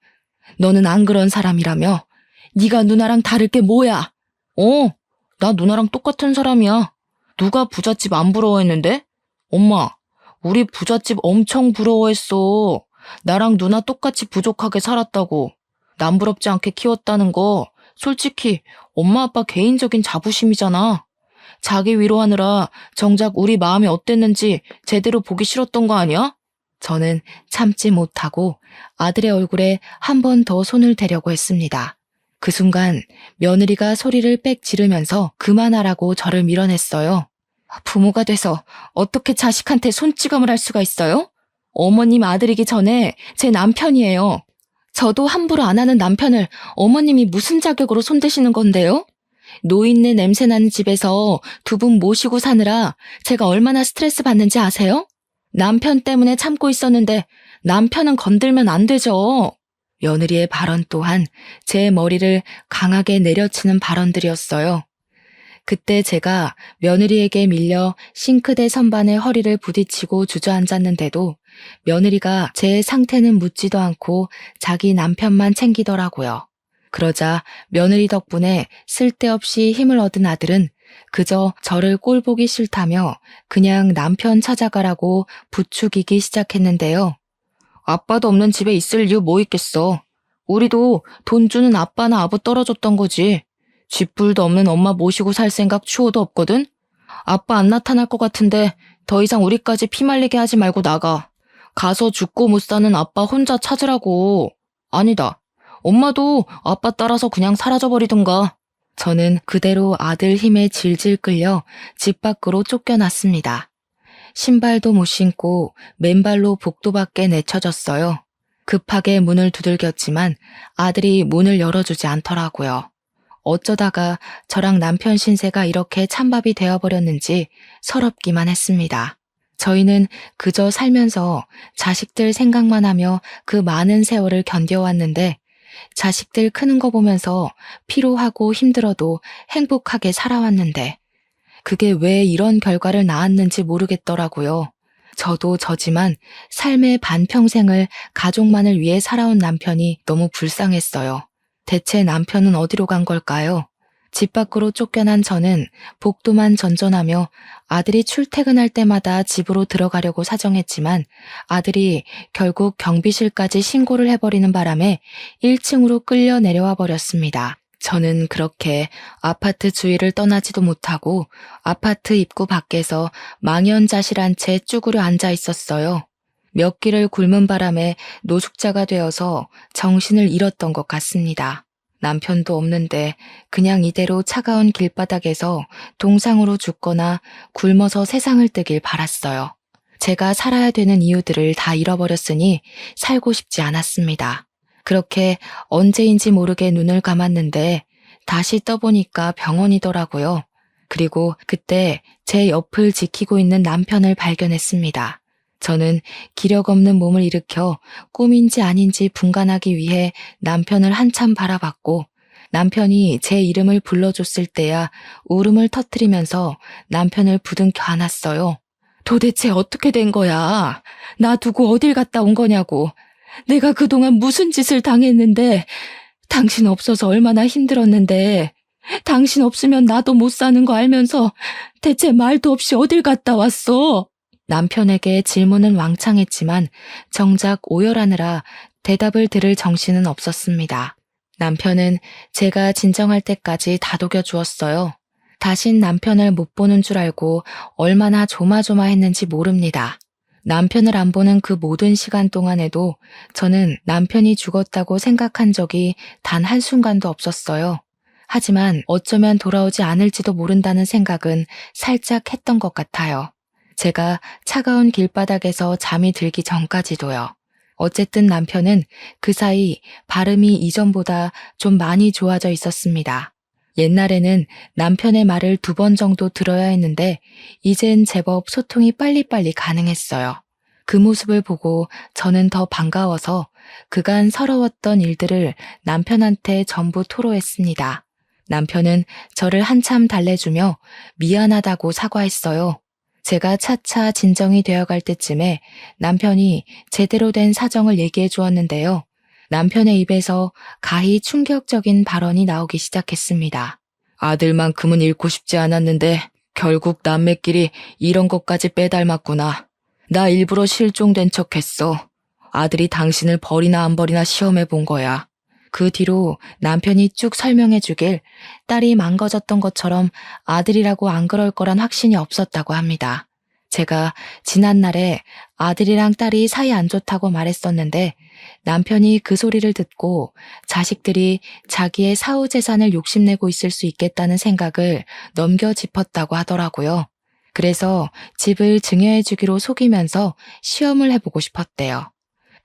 너는 안 그런 사람이라며? 네가 누나랑 다를 게 뭐야? 나 누나랑 똑같은 사람이야. 누가 부잣집 안 부러워했는데? 엄마, 우리 부잣집 엄청 부러워했어. 나랑 누나 똑같이 부족하게 살았다고. 남 부럽지 않게 키웠다는 거 솔직히 엄마 아빠 개인적인 자부심이잖아. 자기 위로하느라 정작 우리 마음이 어땠는지 제대로 보기 싫었던 거 아니야? 저는 참지 못하고 아들의 얼굴에 한 번 더 손을 대려고 했습니다. 그 순간 며느리가 소리를 빽 지르면서 그만하라고 저를 밀어냈어요. 부모가 돼서 어떻게 자식한테 손찌검을 할 수가 있어요? 어머님 아들이기 전에 제 남편이에요. 저도 함부로 안 하는 남편을 어머님이 무슨 자격으로 손대시는 건데요? 노인네 냄새나는 집에서 2분 모시고 사느라 제가 얼마나 스트레스 받는지 아세요? 남편 때문에 참고 있었는데 남편은 건들면 안 되죠. 며느리의 발언 또한 제 머리를 강하게 내려치는 발언들이었어요. 그때 제가 며느리에게 밀려 싱크대 선반에 허리를 부딪히고 주저앉았는데도 며느리가 제 상태는 묻지도 않고 자기 남편만 챙기더라고요. 그러자 며느리 덕분에 쓸데없이 힘을 얻은 아들은 그저 저를 꼴보기 싫다며 그냥 남편 찾아가라고 부추기기 시작했는데요. 아빠도 없는 집에 있을 이유 뭐 있겠어. 우리도 돈 주는 아빠나 아부 떨어졌던 거지. 쥐뿔도 없는 엄마 모시고 살 생각 추호도 없거든? 아빠 안 나타날 것 같은데 더 이상 우리까지 피말리게 하지 말고 나가. 가서 죽고 못 사는 아빠 혼자 찾으라고. 아니다. 엄마도 아빠 따라서 그냥 사라져버리든가. 저는 그대로 아들 힘에 질질 끌려 집 밖으로 쫓겨났습니다. 신발도 못 신고 맨발로 복도 밖에 내쳐졌어요. 급하게 문을 두들겼지만 아들이 문을 열어주지 않더라고요. 어쩌다가 저랑 남편 신세가 이렇게 찬밥이 되어버렸는지 서럽기만 했습니다. 저희는 그저 살면서 자식들 생각만 하며 그 많은 세월을 견뎌왔는데 자식들 크는 거 보면서 피로하고 힘들어도 행복하게 살아왔는데 그게 왜 이런 결과를 낳았는지 모르겠더라고요. 저도 저지만 삶의 반평생을 가족만을 위해 살아온 남편이 너무 불쌍했어요. 대체 남편은 어디로 간 걸까요? 집 밖으로 쫓겨난 저는 복도만 전전하며 아들이 출퇴근할 때마다 집으로 들어가려고 사정했지만 아들이 결국 경비실까지 신고를 해버리는 바람에 1층으로 끌려 내려와 버렸습니다. 저는 그렇게 아파트 주위를 떠나지도 못하고 아파트 입구 밖에서 망연자실한 채 쭈그려 앉아 있었어요. 몇 끼를 굶은 바람에 노숙자가 되어서 정신을 잃었던 것 같습니다. 남편도 없는데 그냥 이대로 차가운 길바닥에서 동상으로 죽거나 굶어서 세상을 뜨길 바랐어요. 제가 살아야 되는 이유들을 다 잃어버렸으니 살고 싶지 않았습니다. 그렇게 언제인지 모르게 눈을 감았는데 다시 떠보니까 병원이더라고요. 그리고 그때 제 옆을 지키고 있는 남편을 발견했습니다. 저는 기력 없는 몸을 일으켜 꿈인지 아닌지 분간하기 위해 남편을 한참 바라봤고 남편이 제 이름을 불러줬을 때야 울음을 터뜨리면서 남편을 부둥켜 안았어요. 도대체 어떻게 된 거야? 나 두고 어딜 갔다 온 거냐고. 내가 그동안 무슨 짓을 당했는데 당신 없어서 얼마나 힘들었는데 당신 없으면 나도 못 사는 거 알면서 대체 말도 없이 어딜 갔다 왔어? 남편에게 질문은 왕창했지만 정작 오열하느라 대답을 들을 정신은 없었습니다. 남편은 제가 진정할 때까지 다독여 주었어요. 다신 남편을 못 보는 줄 알고 얼마나 조마조마했는지 모릅니다. 남편을 안 보는 그 모든 시간 동안에도 저는 남편이 죽었다고 생각한 적이 단 한순간도 없었어요. 하지만 어쩌면 돌아오지 않을지도 모른다는 생각은 살짝 했던 것 같아요. 제가 차가운 길바닥에서 잠이 들기 전까지도요. 어쨌든 남편은 그 사이 발음이 이전보다 좀 많이 좋아져 있었습니다. 옛날에는 남편의 말을 2번 정도 들어야 했는데 이젠 제법 소통이 빨리빨리 가능했어요. 그 모습을 보고 저는 더 반가워서 그간 서러웠던 일들을 남편한테 전부 토로했습니다. 남편은 저를 한참 달래주며 미안하다고 사과했어요. 제가 차차 진정이 되어갈 때쯤에 남편이 제대로 된 사정을 얘기해 주었는데요. 남편의 입에서 가히 충격적인 발언이 나오기 시작했습니다. 아들만큼은 잃고 싶지 않았는데 결국 남매끼리 이런 것까지 빼닮았구나. 나 일부러 실종된 척했어. 아들이 당신을 버리나 안 버리나 시험해 본 거야. 그 뒤로 남편이 쭉 설명해 주길 딸이 망가졌던 것처럼 아들이라고 안 그럴 거란 확신이 없었다고 합니다. 제가 지난날에 아들이랑 딸이 사이 안 좋다고 말했었는데 남편이 그 소리를 듣고 자식들이 자기의 사후 재산을 욕심내고 있을 수 있겠다는 생각을 넘겨 짚었다고 하더라고요. 그래서 집을 증여해 주기로 속이면서 시험을 해보고 싶었대요.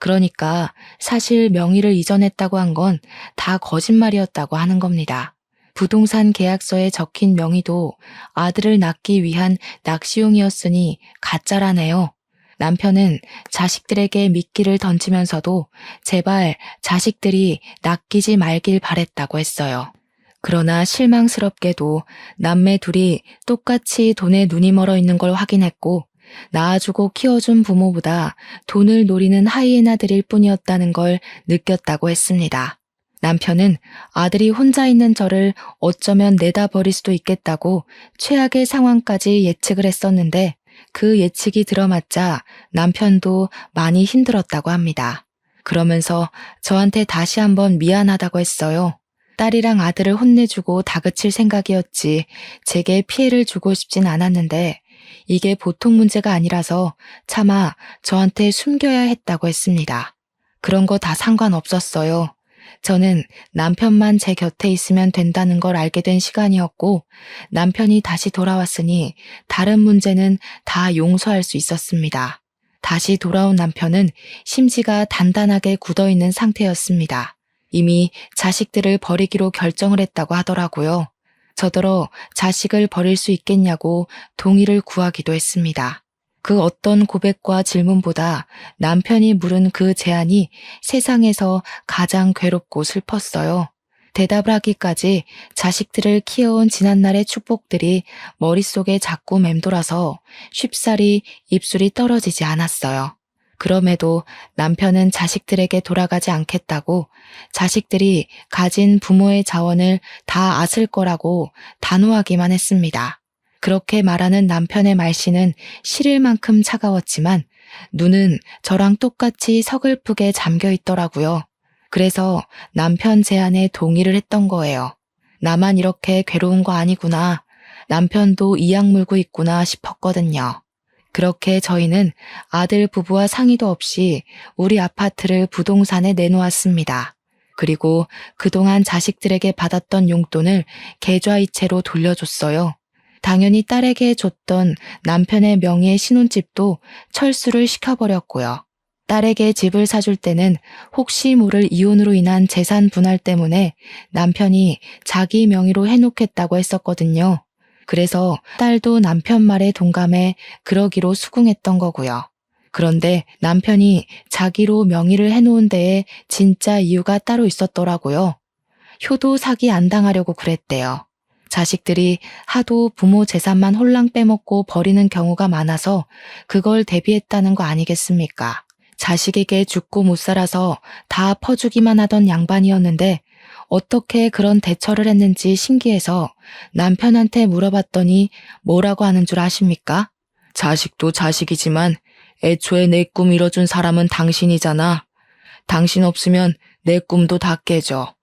그러니까 사실 명의를 이전했다고 한 건 다 거짓말이었다고 하는 겁니다. 부동산 계약서에 적힌 명의도 아들을 낳기 위한 낚시용이었으니 가짜라네요. 남편은 자식들에게 미끼를 던지면서도 제발 자식들이 낚이지 말길 바랬다고 했어요. 그러나 실망스럽게도 남매 둘이 똑같이 돈에 눈이 멀어 있는 걸 확인했고 낳아주고 키워준 부모보다 돈을 노리는 하이에나들일 뿐이었다는 걸 느꼈다고 했습니다. 남편은 아들이 혼자 있는 저를 어쩌면 내다버릴 수도 있겠다고 최악의 상황까지 예측을 했었는데 그 예측이 들어맞자 남편도 많이 힘들었다고 합니다. 그러면서 저한테 다시 한번 미안하다고 했어요. 딸이랑 아들을 혼내주고 다그칠 생각이었지 제게 피해를 주고 싶진 않았는데 이게 보통 문제가 아니라서 차마 저한테 숨겨야 했다고 했습니다. 그런 거 다 상관없었어요. 저는 남편만 제 곁에 있으면 된다는 걸 알게 된 시간이었고 남편이 다시 돌아왔으니 다른 문제는 다 용서할 수 있었습니다. 다시 돌아온 남편은 심지가 단단하게 굳어있는 상태였습니다. 이미 자식들을 버리기로 결정을 했다고 하더라고요. 저더러 자식을 버릴 수 있겠냐고 동의를 구하기도 했습니다. 그 어떤 고백과 질문보다 남편이 물은 그 제안이 세상에서 가장 괴롭고 슬펐어요. 대답을 하기까지 자식들을 키워온 지난날의 축복들이 머릿속에 자꾸 맴돌아서 쉽사리 입술이 떨어지지 않았어요. 그럼에도 남편은 자식들에게 돌아가지 않겠다고 자식들이 가진 부모의 자원을 다 앗을 거라고 단호하기만 했습니다. 그렇게 말하는 남편의 말씨는 시릴 만큼 차가웠지만 눈은 저랑 똑같이 서글프게 잠겨 있더라고요. 그래서 남편 제안에 동의를 했던 거예요. 나만 이렇게 괴로운 거 아니구나. 남편도 이악 물고 있구나 싶었거든요. 그렇게 저희는 아들 부부와 상의도 없이 우리 아파트를 부동산에 내놓았습니다. 그리고 그동안 자식들에게 받았던 용돈을 계좌이체로 돌려줬어요. 당연히 딸에게 줬던 남편의 명의의 신혼집도 철수를 시켜버렸고요. 딸에게 집을 사줄 때는 혹시 모를 이혼으로 인한 재산 분할 때문에 남편이 자기 명의로 해놓겠다고 했었거든요. 그래서 딸도 남편 말에 동감해 그러기로 수긍했던 거고요. 그런데 남편이 자기로 명의를 해놓은 데에 진짜 이유가 따로 있었더라고요. 효도 사기 안 당하려고 그랬대요. 자식들이 하도 부모 재산만 홀랑 빼먹고 버리는 경우가 많아서 그걸 대비했다는 거 아니겠습니까? 자식에게 죽고 못 살아서 다 퍼주기만 하던 양반이었는데 어떻게 그런 대처를 했는지 신기해서 남편한테 물어봤더니 뭐라고 하는 줄 아십니까? 자식도 자식이지만 애초에 내 꿈 이뤄준 사람은 당신이잖아. 당신 없으면 내 꿈도 다 깨져.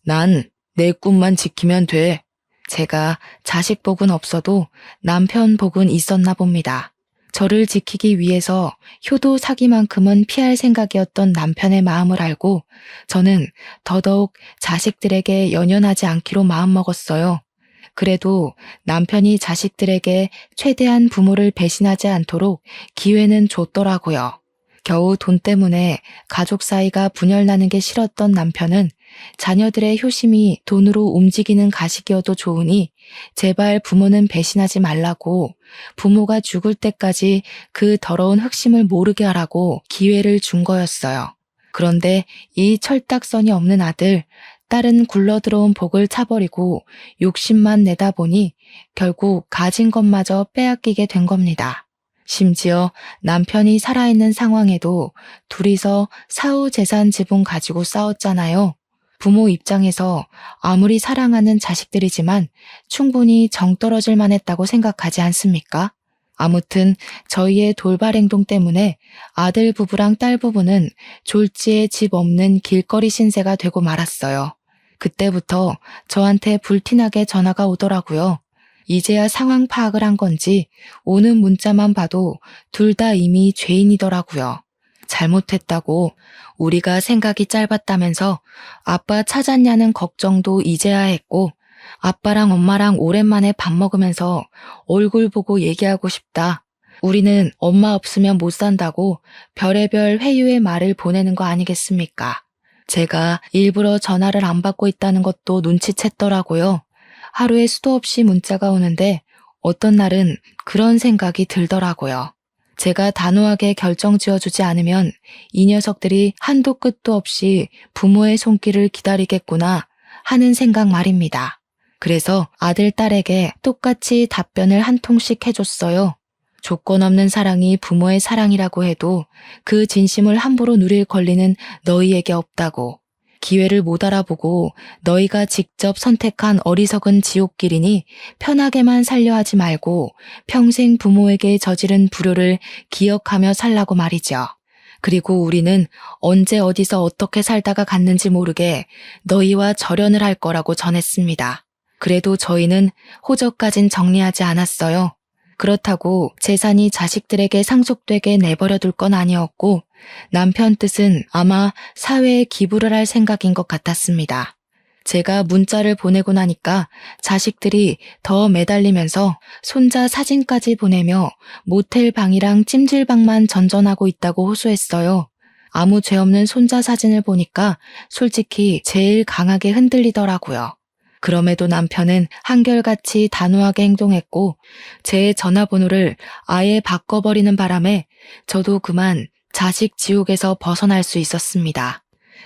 난 내 꿈만 지키면 돼. 제가 자식 복은 없어도 남편 복은 있었나 봅니다. 저를 지키기 위해서 효도 사기만큼은 피할 생각이었던 남편의 마음을 알고 저는 더더욱 자식들에게 연연하지 않기로 마음먹었어요. 그래도 남편이 자식들에게 최대한 부모를 배신하지 않도록 기회는 줬더라고요. 겨우 돈 때문에 가족 사이가 분열나는 게 싫었던 남편은 자녀들의 효심이 돈으로 움직이는 가식이어도 좋으니 제발 부모는 배신하지 말라고, 부모가 죽을 때까지 그 더러운 흑심을 모르게 하라고 기회를 준 거였어요. 그런데 이 철딱선이 없는 아들, 딸은 굴러들어온 복을 차버리고 욕심만 내다 보니 결국 가진 것마저 빼앗기게 된 겁니다. 심지어 남편이 살아있는 상황에도 둘이서 사후 재산 지분 가지고 싸웠잖아요. 부모 입장에서 아무리 사랑하는 자식들이지만 충분히 정 떨어질 만했다고 생각하지 않습니까? 아무튼 저희의 돌발 행동 때문에 아들 부부랑 딸 부부는 졸지에 집 없는 길거리 신세가 되고 말았어요. 그때부터 저한테 불티나게 전화가 오더라고요. 이제야 상황 파악을 한 건지 오는 문자만 봐도 둘 다 이미 죄인이더라고요. 잘못했다고, 우리가 생각이 짧았다면서 아빠 찾았냐는 걱정도 이제야 했고, 아빠랑 엄마랑 오랜만에 밥 먹으면서 얼굴 보고 얘기하고 싶다, 우리는 엄마 없으면 못 산다고 별의별 회유의 말을 보내는 거 아니겠습니까? 제가 일부러 전화를 안 받고 있다는 것도 눈치챘더라고요. 하루에 수도 없이 문자가 오는데 어떤 날은 그런 생각이 들더라고요. 제가 단호하게 결정 지어주지 않으면 이 녀석들이 한도 끝도 없이 부모의 손길을 기다리겠구나 하는 생각 말입니다. 그래서 아들, 딸에게 똑같이 답변을 한 통씩 해줬어요. 조건 없는 사랑이 부모의 사랑이라고 해도 그 진심을 함부로 누릴 권리는 너희에게 없다고. 기회를 못 알아보고 너희가 직접 선택한 어리석은 지옥길이니 편하게만 살려 하지 말고 평생 부모에게 저지른 불효를 기억하며 살라고 말이죠. 그리고 우리는 언제 어디서 어떻게 살다가 갔는지 모르게 너희와 절연을 할 거라고 전했습니다. 그래도 저희는 호적까진 정리하지 않았어요. 그렇다고 재산이 자식들에게 상속되게 내버려 둘 건 아니었고, 남편 뜻은 아마 사회에 기부를 할 생각인 것 같았습니다. 제가 문자를 보내고 나니까 자식들이 더 매달리면서 손자 사진까지 보내며 모텔 방이랑 찜질방만 전전하고 있다고 호소했어요. 아무 죄 없는 손자 사진을 보니까 솔직히 제일 강하게 흔들리더라고요. 그럼에도 남편은 한결같이 단호하게 행동했고 제 전화번호를 아예 바꿔버리는 바람에 저도 그만 자식 지옥에서 벗어날 수 있었습니다.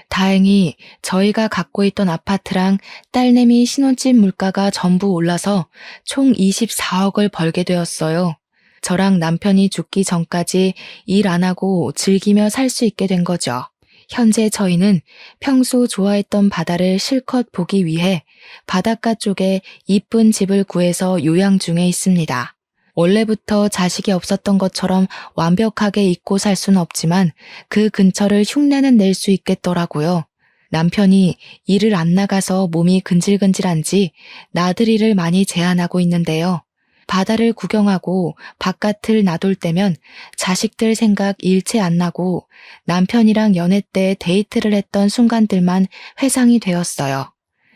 다행히 저희가 갖고 있던 아파트랑 딸내미 신혼집 물가가 전부 올라서 총 24억을 벌게 되었어요. 저랑 남편이 죽기 전까지 일 안 하고 즐기며 살 수 있게 된 거죠. 현재 저희는 평소 좋아했던 바다를 실컷 보기 위해 바닷가 쪽에 이쁜 집을 구해서 요양 중에 있습니다. 원래부터 자식이 없었던 것처럼 완벽하게 잊고 살 수는 없지만 그 근처를 흉내는 낼 수 있겠더라고요. 남편이 일을 안 나가서 몸이 근질근질한지 나들이를 많이 제한하고 있는데요. 바다를 구경하고 바깥을 나돌 때면 자식들 생각 일체 안 나고 남편이랑 연애 때 데이트를 했던 순간들만 회상이 되었어요.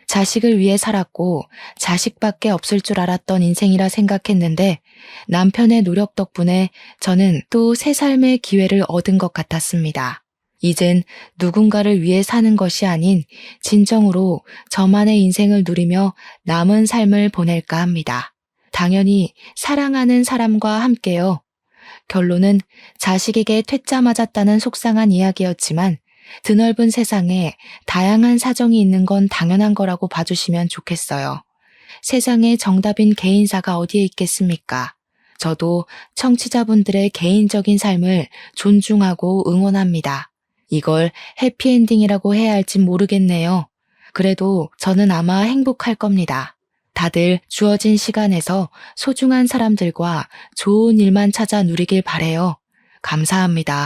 자식을 위해 살았고 자식밖에 없을 줄 알았던 인생이라 생각했는데 남편의 노력 덕분에 저는 또 새 삶의 기회를 얻은 것 같았습니다. 이젠 누군가를 위해 사는 것이 아닌 진정으로 저만의 인생을 누리며 남은 삶을 보낼까 합니다. 당연히 사랑하는 사람과 함께요. 결론은 자식에게 퇴짜 맞았다는 속상한 이야기였지만 드넓은 세상에 다양한 사정이 있는 건 당연한 거라고 봐주시면 좋겠어요. 세상에 정답인 개인사가 어디에 있겠습니까? 저도 청취자분들의 개인적인 삶을 존중하고 응원합니다. 이걸 해피엔딩이라고 해야 할진 모르겠네요. 그래도 저는 아마 행복할 겁니다. 다들 주어진 시간에서 소중한 사람들과 좋은 일만 찾아 누리길 바래요. 감사합니다.